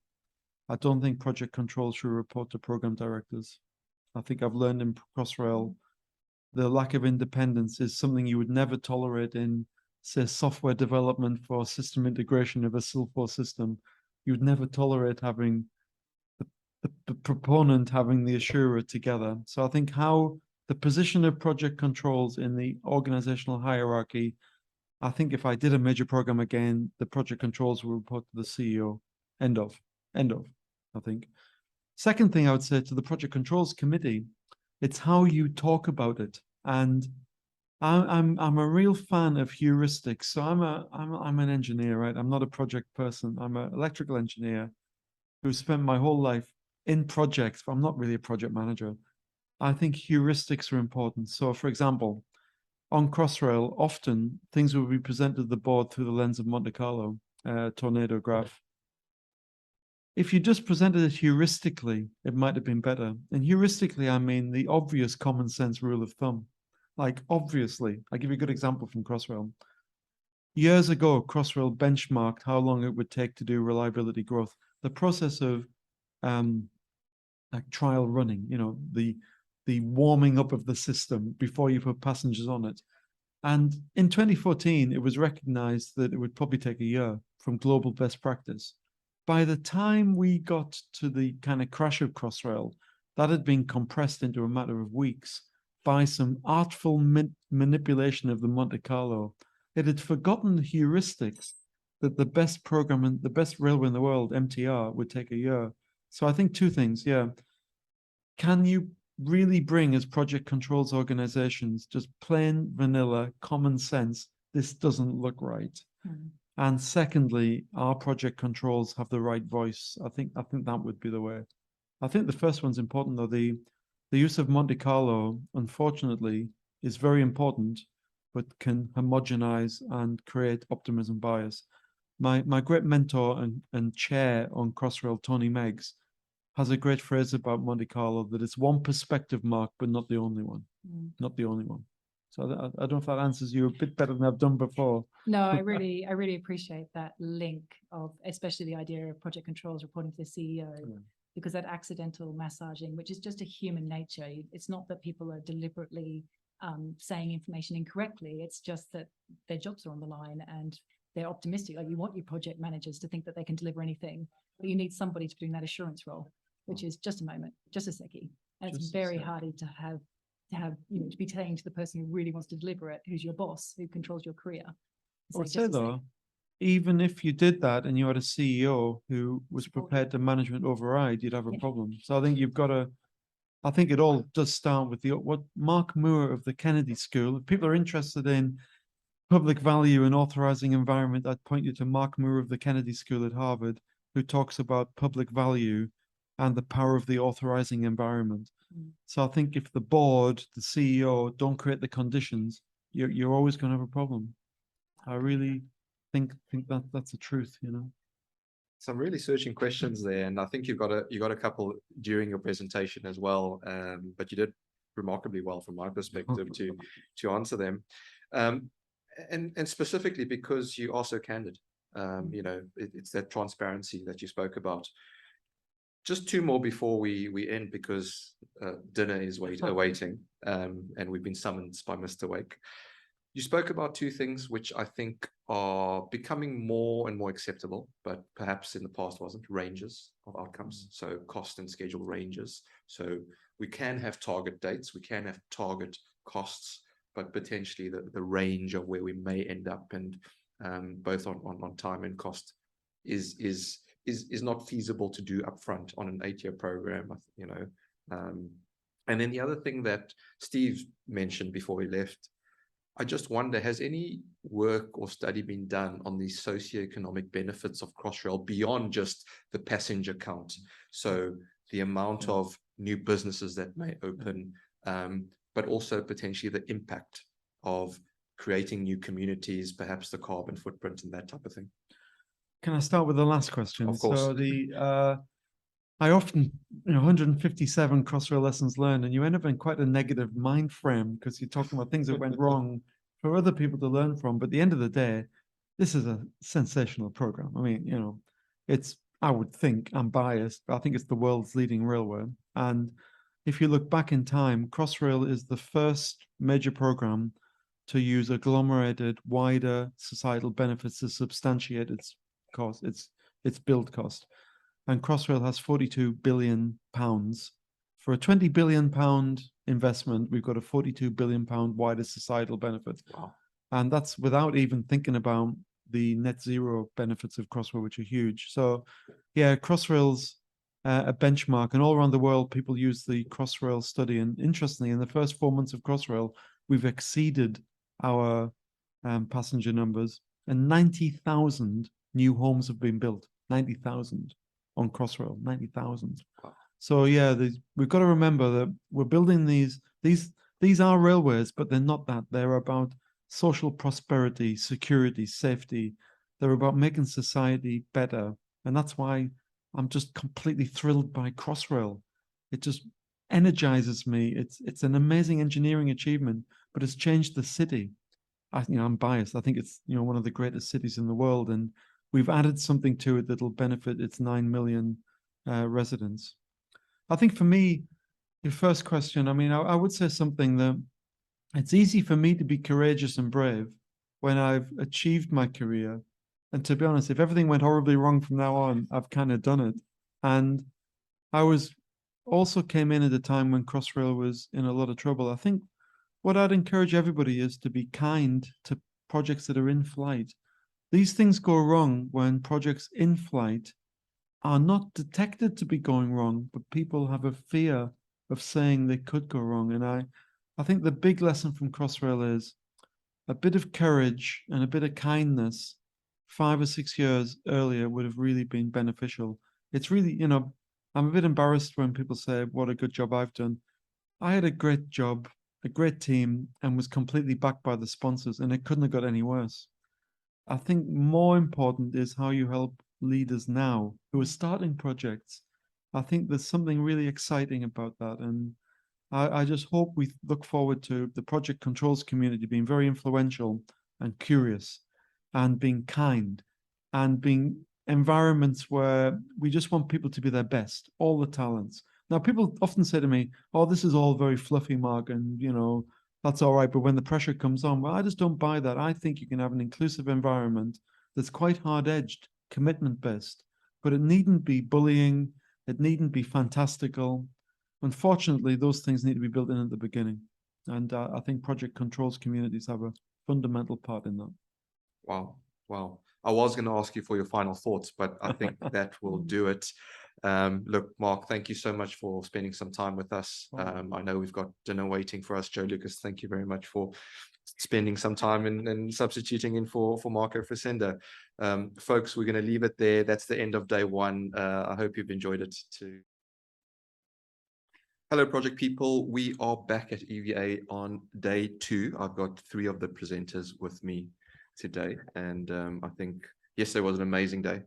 I don't think project controls should report to program directors. I think I've learned in Crossrail, the lack of independence is something you would never tolerate in, say, software development for system integration of a Silpho system. You would never tolerate having the proponent having the assurer together. So I think how the position of project controls in the organizational hierarchy, I think if I did a major program again, the project controls will report to the CEO. End of, I think. Second thing I would say to the project controls committee, it's how you talk about it. And I'm a real fan of heuristics. So I'm an engineer, right? I'm not a project person. I'm an electrical engineer who spent my whole life in projects, but I'm not really a project manager. I think heuristics are important. So for example, on Crossrail, often things will be presented to the board through the lens of Monte Carlo, tornado graph. If you just presented it heuristically, it might have been better. And heuristically, I mean the obvious common sense rule of thumb. Like, obviously, I'll give you a good example from Crossrail. Years ago, Crossrail benchmarked how long it would take to do reliability growth. The process of like trial running, the warming up of the system before you put passengers on it. And in 2014, it was recognized that it would probably take a year from global best practice. By the time we got to the kind of crash of Crossrail, that had been compressed into a matter of weeks by some artful manipulation of the Monte Carlo. It had forgotten the heuristics that the best program and the best railway in the world, MTR, would take a year. So I think two things, yeah. Can you really bring, as project controls organizations, just plain vanilla common sense this doesn't look right. Mm. And secondly, our project controls have the right voice. I think that would be the way. I think the first one's important though. The use of Monte Carlo, unfortunately, is very important, but can homogenize and create optimism bias. My great mentor and chair on Crossrail, Tony Meggs, has a great phrase about Monte Carlo that it's one perspective mark, but not the only one. Mm. Not the only one. So I don't know if that answers you a bit better than I've done before. No, I really appreciate that link of, especially the idea of project controls reporting to the CEO, because that accidental massaging, which is just a human nature. It's not that people are deliberately saying information incorrectly. It's just that their jobs are on the line and they're optimistic. Like, you want your project managers to think that they can deliver anything, but you need somebody to be doing that assurance role, which is just a moment, just a seckie. And it's very hardy to have, to be saying to the person who really wants to deliver it, who's your boss, who controls your career. I would say though, even if you did that and you had a CEO who was prepared to management override, you'd have a problem. So I think you've got to, I think it all does start with what Mark Moore of the Kennedy School, if people are interested in public value and authorizing environment, I'd point you to Mark Moore of the Kennedy School at Harvard, who talks about public value and the power of the authorizing environment. So I think if the board, the CEO don't create the conditions, you're always going to have a problem. I really think that's the truth, you know. Some really searching questions there, and I think you got a couple during your presentation as well. But you did remarkably well from my perspective to answer them, and specifically because you are so candid. You know, it's that transparency that you spoke about. Just two more before we end, because dinner is awaiting, and we've been summoned by Mr. Wake. You spoke about two things which I think are becoming more and more acceptable, but perhaps in the past wasn't: ranges of outcomes. So cost and schedule ranges. So we can have target dates, we can have target costs, but potentially the range of where we may end up, and both on time and cost is not feasible to do upfront on an 8-year program, you know. And then the other thing that Steve mentioned before he left, I just wonder, has any work or study been done on the socioeconomic benefits of Crossrail beyond just the passenger count? So the amount of new businesses that may open, but also potentially the impact of creating new communities, perhaps the carbon footprint and that type of thing. Can I start with the last question? Of course. So I often, 157 Crossrail lessons learned, and you end up in quite a negative mind frame because you're talking about things that went wrong for other people to learn from. But at the end of the day, this is a sensational program. I mean, it's, I would think, I'm biased, but I think it's the world's leading railway. And if you look back in time, Crossrail is the first major program to use agglomerated, wider societal benefits to substantiate its cost, its build cost. And Crossrail has £42 billion. For a £20 billion investment, we've got a £42 billion wider societal benefit. Wow. And that's without even thinking about the net zero benefits of Crossrail, which are huge. So yeah, Crossrail's a benchmark, and all around the world, people use the Crossrail study. And interestingly, in the first 4 months of Crossrail, we've exceeded our passenger numbers, and 90,000 new homes have been built. 90,000 on Crossrail, 90,000. Wow. So yeah, we've got to remember that we're building these are railways, but they're not that. They're about social prosperity, security, safety. They're about making society better. And that's why I'm just completely thrilled by Crossrail. It just energizes me. It's an amazing engineering achievement, but it's changed the city. I'm biased. I think it's one of the greatest cities in the world, and we've added something to it that'll benefit its 9 million residents. I think for me, your first question, I would say something that it's easy for me to be courageous and brave when I've achieved my career. And to be honest, if everything went horribly wrong from now on, I've kind of done it. And I also came in at a time when Crossrail was in a lot of trouble. I think what I'd encourage everybody is to be kind to projects that are in flight. These things go wrong when projects in flight are not detected to be going wrong, but people have a fear of saying they could go wrong. And I think the big lesson from Crossrail is a bit of courage and a bit of kindness 5 or 6 years earlier would have really been beneficial. It's really, you know, I'm a bit embarrassed when people say what a good job I've done. I had a great job, a great team, and was completely backed by the sponsors, and it couldn't have got any worse. I think more important is how you help leaders now who are starting projects. I think there's something really exciting about that. And I just hope we look forward to the project controls community being very influential and curious and being kind and being environments where we just want people to be their best, all the talents. Now, people often say to me, oh, this is all very fluffy, Mark, and, you know, that's all right. But when the pressure comes on, well, I just don't buy that. I think you can have an inclusive environment that's quite hard-edged, commitment-based, but it needn't be bullying. It needn't be fantastical. Unfortunately, those things need to be built in at the beginning. And I think project controls communities have a fundamental part in that. Wow. Wow. I was going to ask you for your final thoughts, but I think that will do it. Look, Mark, thank you so much for spending some time with us. I know we've got dinner waiting for us. Joe Lucas, thank you very much for spending some time and substituting in for Marco Frisenda. Folks, we're going to leave it there. That's the end of day one. I hope you've enjoyed it too. Hello, project people. We are back at EVA on day 2. I've got 3 of the presenters with me today, and I think yesterday was an amazing day.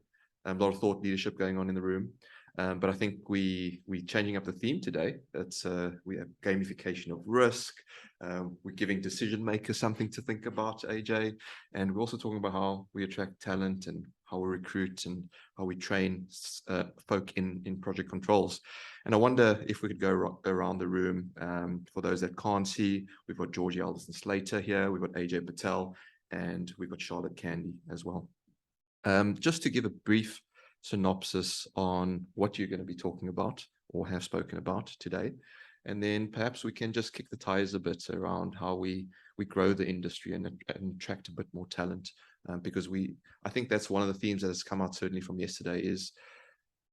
A lot of thought leadership going on in the room, but I think we're changing up the theme today. It's we have gamification of risk. We're giving decision makers something to think about, Ajay, and we're also talking about how we attract talent and how we recruit and how we train folk in project controls. And I wonder if we could go around the room. For those that can't see, we've got Georgie Alderson-Slater here, we've got Ajay Patel, and we've got Charlotte Candy as well. Just to give a brief synopsis on what you're going to be talking about or have spoken about today, and then perhaps we can just kick the tires a bit around how we grow the industry and attract a bit more talent, because I think that's one of the themes that has come out certainly from yesterday is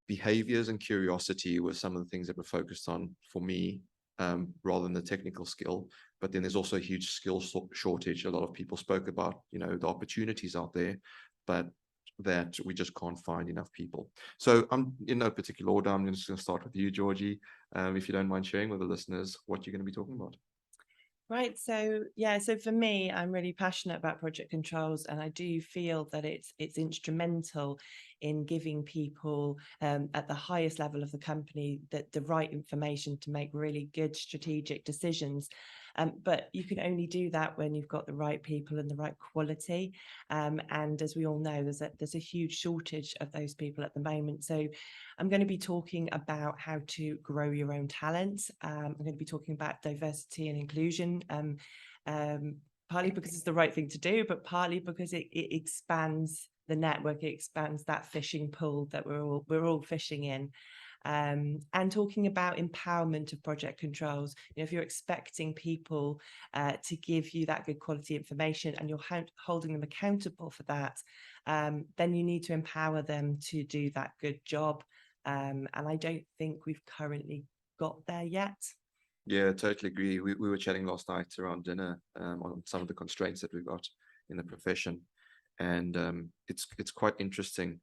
behaviors and curiosity were some of the things that were focused on for me, rather than the technical skill. But then there's also a huge skill shortage. A lot of people spoke about, you know, the opportunities out there, but that we just can't find enough people. So I'm in no particular order. I'm just going to start with you, Georgie, if you don't mind sharing with the listeners what you're going to be talking about. Right. So, yeah, so for me, I'm really passionate about project controls, and I do feel that it's instrumental in giving people at the highest level of the company the right information to make really good strategic decisions. But you can only do that when you've got the right people and the right quality. And as we all know, there's a huge shortage of those people at the moment. So I'm going to be talking about how to grow your own talent. I'm going to be talking about diversity and inclusion, partly because it's the right thing to do, but partly because it expands the network, it expands that fishing pool that we're all fishing in. And talking about empowerment of project controls. You know, if you're expecting people to give you that good quality information and you're holding them accountable for that, then you need to empower them to do that good job. And I don't think we've currently got there yet. Yeah, totally agree. We were chatting last night around dinner on some of the constraints that we've got in the profession. And it's quite interesting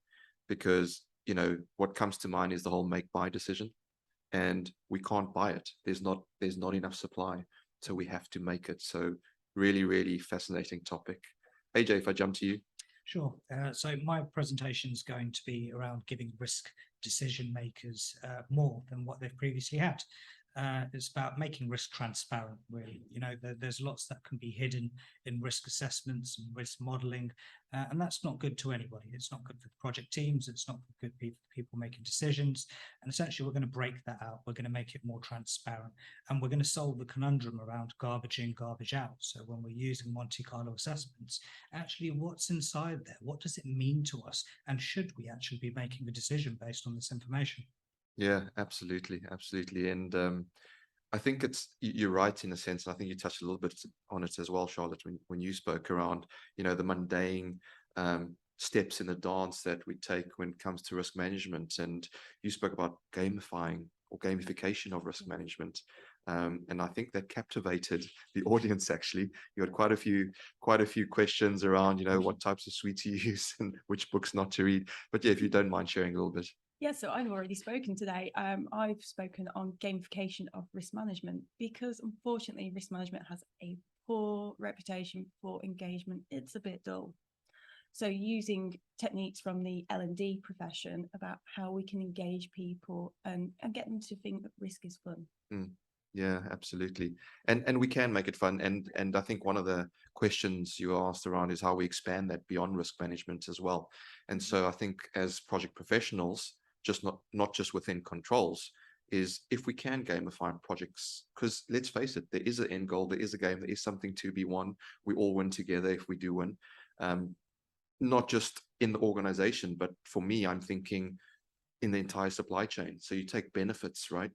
because, you know, what comes to mind is the whole make-buy decision, and we can't buy it. There's not enough supply, so we have to make it. So really, really fascinating topic. Ajay, if I jump to you. Sure. So my presentation is going to be around giving risk decision makers more than what they've previously had. It's about making risk transparent, really. You know, there's lots that can be hidden in risk assessments and risk modeling, and that's not good to anybody. It's not good for the project teams. It's not good for people making decisions. And essentially, we're going to break that out. We're going to make it more transparent, and we're going to solve the conundrum around garbage in, garbage out. So when we're using Monte Carlo assessments, actually, what's inside there? What does it mean to us? And should we actually be making a decision based on this information? Yeah, absolutely. And I think you're right in a sense, and I think you touched a little bit on it as well, Charlotte, when you spoke around, you know, the mundane steps in the dance that we take when it comes to risk management. And you spoke about gamifying or gamification of risk management. And I think that captivated the audience. Actually, you had quite a few questions around, what types of sweets you use and which books not to read. But yeah, if you don't mind sharing a little bit. Yeah, so I've already spoken today. I've spoken on gamification of risk management, because unfortunately risk management has a poor reputation for engagement. It's a bit dull. So using techniques from the L&D profession about how we can engage people and get them to think that risk is fun. Yeah, absolutely. And we can make it fun. And I think one of the questions you asked around is how we expand that beyond risk management as well. And so I think as project professionals, just not just within controls, is if we can gamify projects, because let's face it, there is an end goal, there is a game, there is something to be won. We all win together if we do win. Not just in the organization, but for me, I'm thinking in the entire supply chain. So you take benefits, right?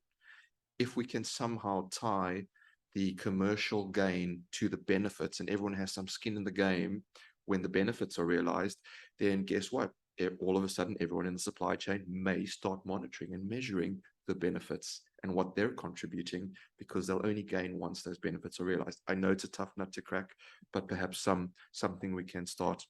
If we can somehow tie the commercial gain to the benefits and everyone has some skin in the game when the benefits are realized, then guess what? All of a sudden, everyone in the supply chain may start monitoring and measuring the benefits and what they're contributing, because they'll only gain once those benefits are realized. I know it's a tough nut to crack, but perhaps something we can start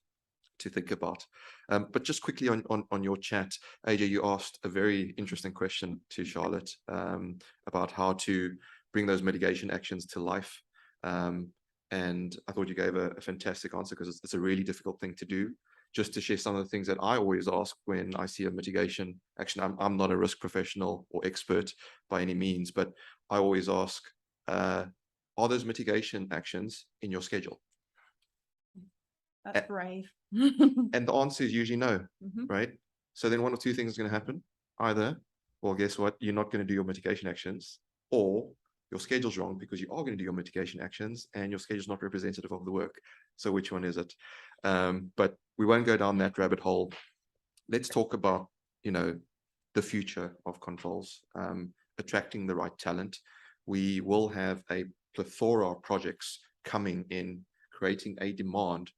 to think about. But just quickly on your chat, Ajay, you asked a very interesting question to Charlotte about how to bring those mitigation actions to life. And I thought you gave a fantastic answer, because it's a really difficult thing to do. Just to share some of the things that I always ask when I see a mitigation action. I'm not a risk professional or expert by any means, but I always ask, are those mitigation actions in your schedule? That's brave. And the answer is usually no, right? So then one of two things is going to happen. Either, well, guess what? You're not going to do your mitigation actions, or your schedule's wrong because you are going to do your mitigation actions and your schedule's not representative of the work. So which one is it? But we won't go down that rabbit hole. Let's talk about, the future of controls, attracting the right talent. We will have a plethora of projects coming in, creating a demand.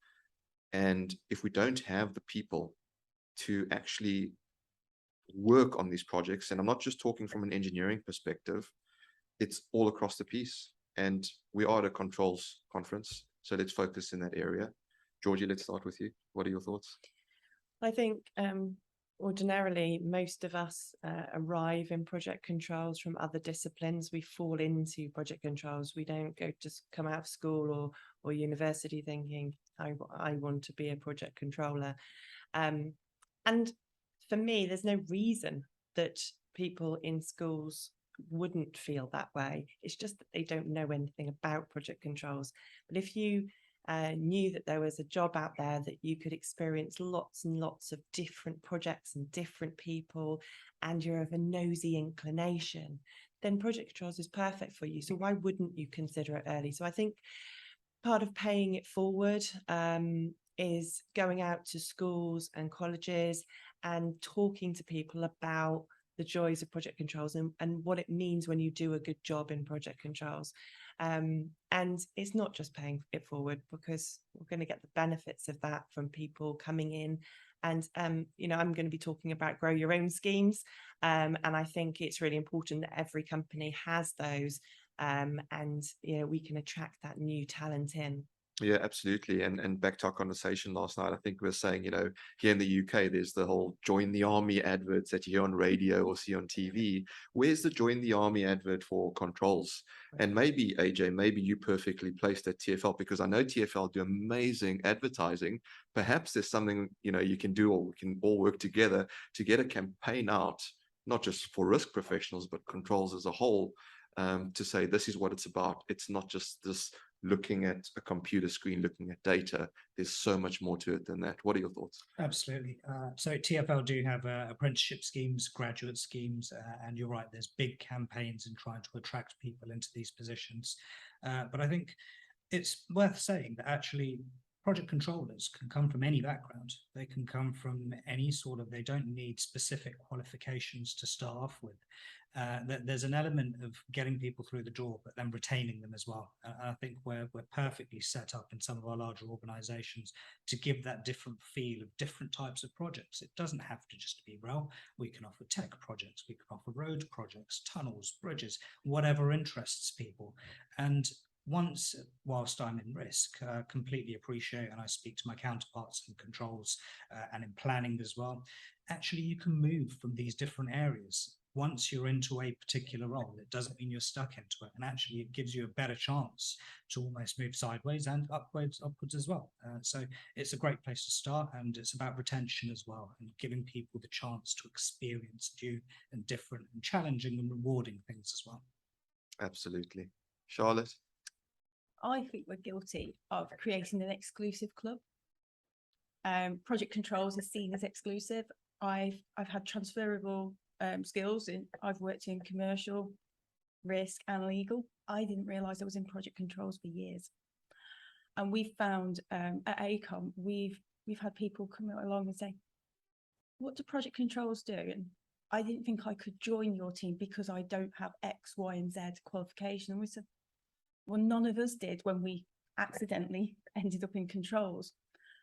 And if we don't have the people to actually work on these projects, and I'm not just talking from an engineering perspective, it's all across the piece. And we are at a controls conference, so let's focus in that area. Georgie, let's start with you. What are your thoughts? I think ordinarily most of us arrive in project controls from other disciplines. We fall into project controls. We don't just come out of school or university thinking, I want to be a project controller. And for me, there's no reason that people in schools wouldn't feel that way. It's just that they don't know anything about project controls. But if you knew that there was a job out there that you could experience lots and lots of different projects and different people, and you're of a nosy inclination, then project controls is perfect for you. So why wouldn't you consider it early? So I think part of paying it forward is going out to schools and colleges and talking to people about the joys of project controls and what it means when you do a good job in project controls. And it's not just paying it forward, because we're going to get the benefits of that from people coming in. And, I'm going to be talking about grow your own schemes. And I think it's really important that every company has those. And, we can attract that new talent in. Yeah, absolutely. And back to our conversation last night, I think we were saying, here in the UK, there's the whole join the army adverts that you hear on radio or see on TV. Where's the join the army advert for controls? And maybe, Ajay, maybe you perfectly placed at TfL, because I know TfL do amazing advertising. Perhaps there's something, you can do, or we can all work together to get a campaign out, not just for risk professionals, but controls as a whole, to say this is what it's about. It's not just this looking at a computer screen, looking at data. There's so much more to it than that. What are your thoughts? Absolutely. So TfL do have apprenticeship schemes, graduate schemes, and you're right, there's big campaigns in trying to attract people into these positions. But I think it's worth saying that actually project controllers can come from any background. They can come from any sort of, they don't need specific qualifications to start off with. There's an element of getting people through the door, but then retaining them as well. I think we're perfectly set up in some of our larger organizations to give that different feel of different types of projects. It doesn't have to just be rail. We can offer tech projects, we can offer road projects, tunnels, bridges, whatever interests people. And whilst I'm in risk, completely appreciate, and I speak to my counterparts in controls and in planning as well, actually you can move from these different areas. Once you're into a particular role, it doesn't mean you're stuck into it. And actually it gives you a better chance to almost move sideways and upwards as well. So it's a great place to start, and it's about retention as well, and giving people the chance to experience new and different and challenging and rewarding things as well. Absolutely. Charlotte? I think we're guilty of creating an exclusive club. Project controls is seen as exclusive. I've had transferable skills I've worked in commercial, risk and legal. I didn't realize I was in project controls for years. And we found at AECOM, we've had people come along and say, what do project controls do? And I didn't think I could join your team because I don't have X, Y, and Z qualification. And we said, well, none of us did when we accidentally ended up in controls.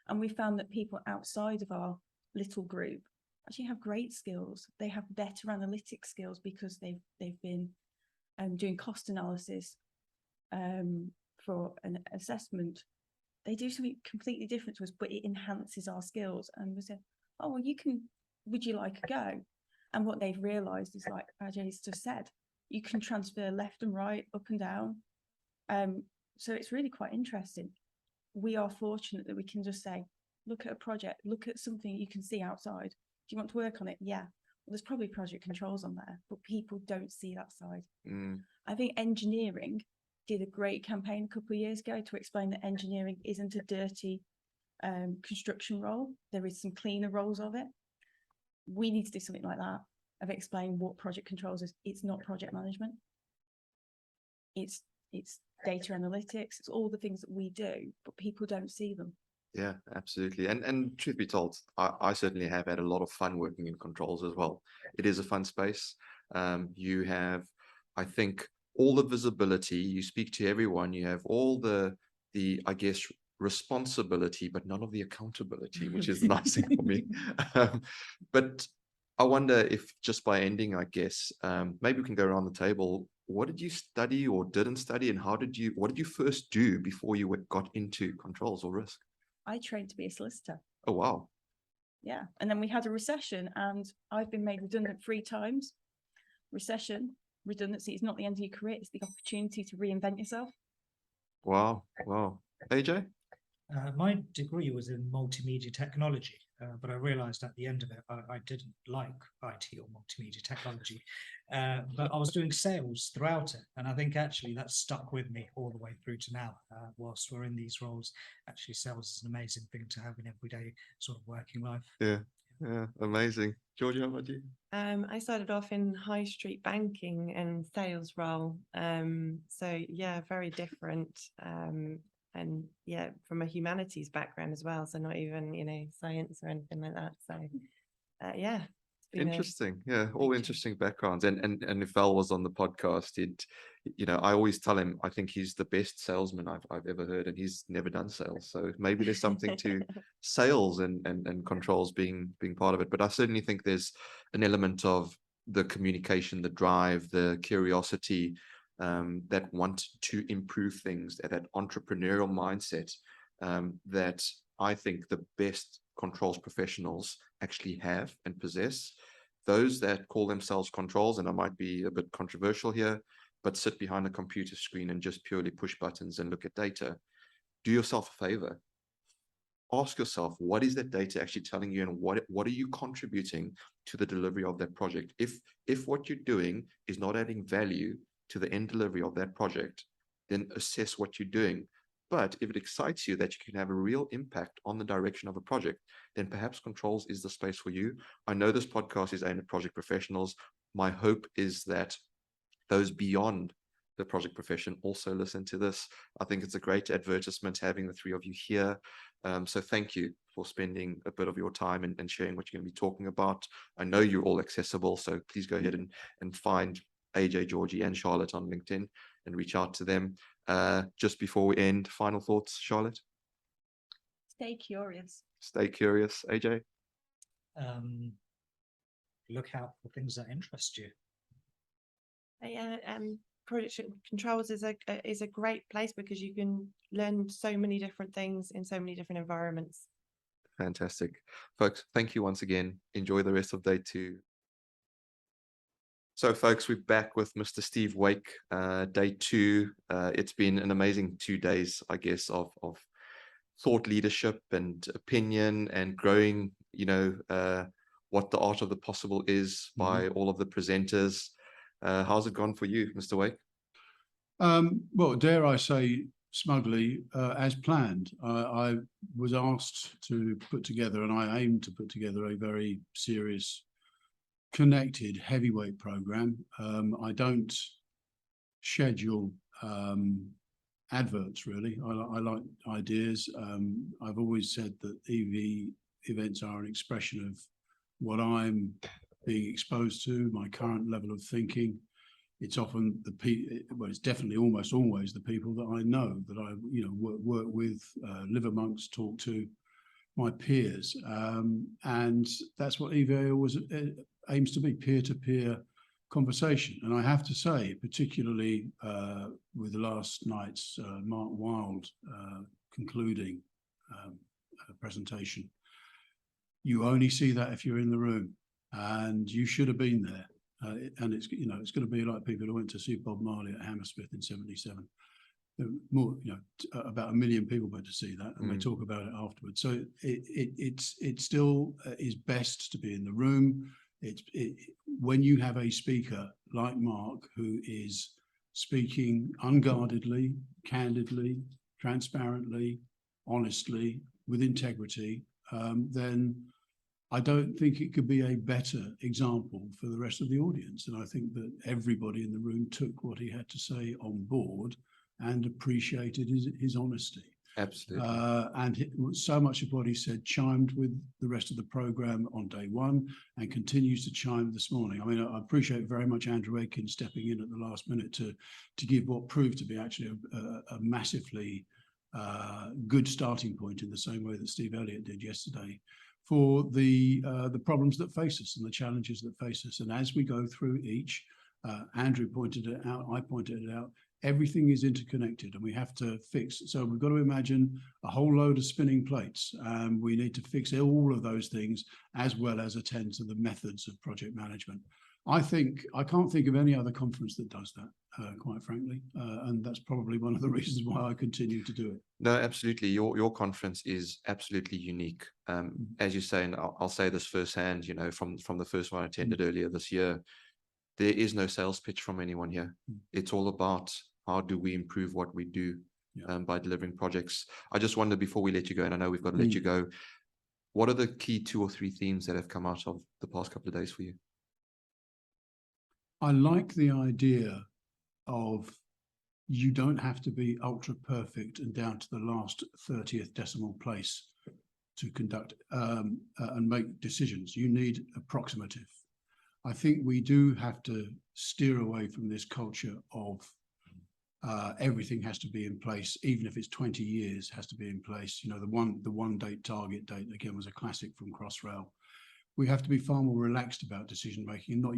And we found that people outside of our little group actually have great skills. They have better analytic skills because they've been doing cost analysis for an assessment. They do something completely different to us, but it enhances our skills. And we said, oh, well, would you like a go? And what they've realized is, like Ajay's just said, you can transfer left and right, up and down. So it's really quite interesting. We are fortunate that we can just say, look at a project, look at something you can see outside. Do you want to work on it? Yeah. Well, there's probably project controls on there, but people don't see that side. I think engineering did a great campaign a couple of years ago to explain that engineering isn't a dirty construction role. There is some cleaner roles of it. We need to do something like that, of explain what project controls is. It's not project management. It's data analytics. It's all the things that we do, but people don't see them. Yeah, absolutely. And truth be told, I certainly have had a lot of fun working in controls as well. It is a fun space. You have, I think, all the visibility. You speak to everyone. You have all the I guess, responsibility, but none of the accountability, which is the nice thing for me. But I wonder if, just by ending, I guess, maybe we can go around the table. What did you study or didn't study, and what did you first do before you got into controls or risk? I trained to be a solicitor. Oh, wow. Yeah. And then we had a recession, and I've been made redundant 3 times. Recession, redundancy is not the end of your career. It's the opportunity to reinvent yourself. Wow. Wow. AJ? My degree was in multimedia technology, but I realized at the end of it, I didn't like IT or multimedia technology, but I was doing sales throughout it. And I think actually that stuck with me all the way through to now. Whilst we're in these roles, actually sales is an amazing thing to have in everyday sort of working life. Yeah. Yeah, amazing. Georgie, how about you? I started off in high street banking and sales role. So yeah, very different. And yeah, from a humanities background as well. So not even, science or anything like that. So yeah. Interesting. Yeah, all interesting backgrounds. And if Val was on the podcast, I always tell him I think he's the best salesman I've ever heard, and he's never done sales. So maybe there's something to sales and controls being part of it. But I certainly think there's an element of the communication, the drive, the curiosity, that want to improve things, that entrepreneurial mindset, that I think the best controls professionals actually have and possess. Those that call themselves controls, and I might be a bit controversial here, but sit behind a computer screen and just purely push buttons and look at data, do yourself a favor. Ask yourself, what is that data actually telling you, and what are you contributing to the delivery of that project? If what you're doing is not adding value to the end delivery of that project, then assess what you're doing. But if it excites you that you can have a real impact on the direction of a project, then perhaps controls is the space for you. I know this podcast is aimed at project professionals. My hope is that those beyond the project profession also listen to this. I think it's a great advertisement having the three of you here. So thank you for spending a bit of your time and sharing what you're going to be talking about. I know you're all accessible, so please go ahead and find Ajay, Georgie, and Charlotte on LinkedIn and reach out to them. Just before we end, final thoughts, Charlotte? Stay curious. Stay curious, Ajay? Look out for things that interest you. Yeah, project controls is a great place because you can learn so many different things in so many different environments. Fantastic. Folks, thank you once again. Enjoy the rest of day 2. So folks, we're back with Mr. Steve Wake, day 2. It's been an amazing 2 days, I guess, of thought leadership and opinion and growing, what the art of the possible is by all of the presenters. How's it gone for you, Mr. Wake? Well, dare I say smugly, as planned. I was asked to put together, and I aimed to put together, a very serious, connected heavyweight program. I don't schedule adverts, really. I like ideas. I've always said that EV events are an expression of what I'm being exposed to, my current level of thinking. It's often it's definitely almost always the people that I know, that I work with, live amongst, talk to, my peers, and that's what EVA always aims to be: peer-to-peer conversation. And I have to say, particularly with last night's Mark Wilde concluding presentation, you only see that if you're in the room, and you should have been there. And it's it's going to be like people who went to see Bob Marley at Hammersmith in '77. More, about 1 million people went to see that, and they talk about it afterwards. So it still is best to be in the room. When you have a speaker like Mark, who is speaking unguardedly, candidly, transparently, honestly, with integrity, then I don't think it could be a better example for the rest of the audience. And I think that everybody in the room took what he had to say on board and appreciated his honesty. Absolutely. And so much of what he said chimed with the rest of the programme on day 1 and continues to chime this morning. I mean, I appreciate very much Andrew Aiken stepping in at the last minute to give what proved to be actually a massively good starting point, in the same way that Steve Elliot did yesterday, for the problems that face us and the challenges that face us. And as we go through each, Andrew pointed it out, I pointed it out, everything is interconnected and we have to fix. So we've got to imagine a whole load of spinning plates. We need to fix all of those things, as well as attend to the methods of project management. I can't think of any other conference that does that, quite frankly. And that's probably one of the reasons why I continue to do it. No, absolutely. Your conference is absolutely unique. As you say, and I'll say this firsthand, from the first one I attended earlier this year, there is no sales pitch from anyone here. It's all about how do we improve what we do by delivering projects. I just wonder, before we let you go, and I know we've got to let you go, what are the key 2 or 3 themes that have come out of the past couple of days for you? I like the idea of, you don't have to be ultra perfect and down to the last 30th decimal place to conduct and make decisions. You need approximative. I think we do have to steer away from this culture of everything has to be in place, even if it's 20 years has to be in place. The one date, target date, again, was a classic from Crossrail. We have to be far more relaxed about decision making and not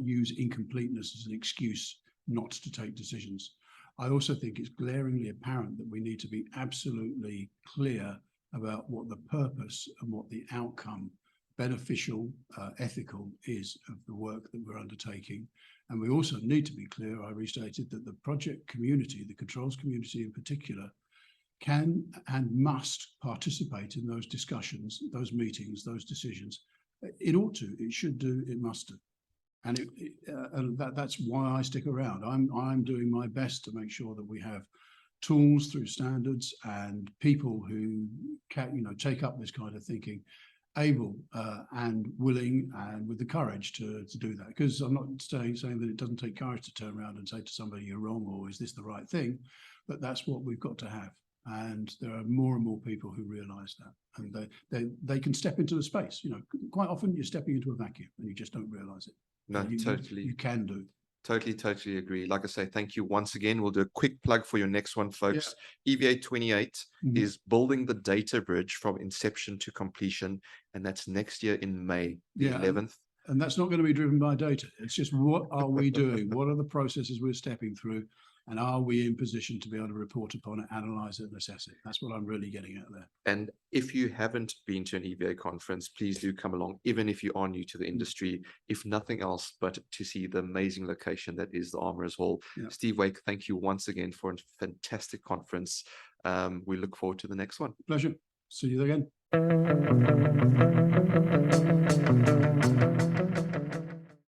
use incompleteness as an excuse not to take decisions. I also think it's glaringly apparent that we need to be absolutely clear about what the purpose and what the outcome, beneficial, ethical, is of the work that we're undertaking. And we also need to be clear, I restated, that the project community, the controls community in particular, can and must participate in those discussions, those meetings, those decisions. It ought to, it should do, it must do. And that's why I stick around. I'm doing my best to make sure that we have tools through standards and people who can, take up this kind of thinking. able and willing and with the courage to do that. Because I'm not saying that it doesn't take courage to turn around and say to somebody you're wrong or is this the right thing, but that's what we've got to have. And there are more and more people who realise that, and they can step into the space. You know, quite often you're stepping into a vacuum and you just don't realise it. No, totally. You can do. Totally agree. Like I say, thank you once again. We'll do a quick plug for your next one, folks. EVA28 is building the data bridge from inception to completion, and that's next year in May, the 11th. And that's not going to be driven by data. It's just what are we doing? What are the processes we're stepping through? And are we in position to be able to report upon it, analyze it, and assess it? That's what I'm really getting at there. And if you haven't been to an EVA conference, please do come along, even if you are new to the industry, if nothing else, but to see the amazing location that is the Armourers Hall. Yeah. Steve Wake, thank you once again for a fantastic conference. We look forward to the next one. Pleasure. See you again.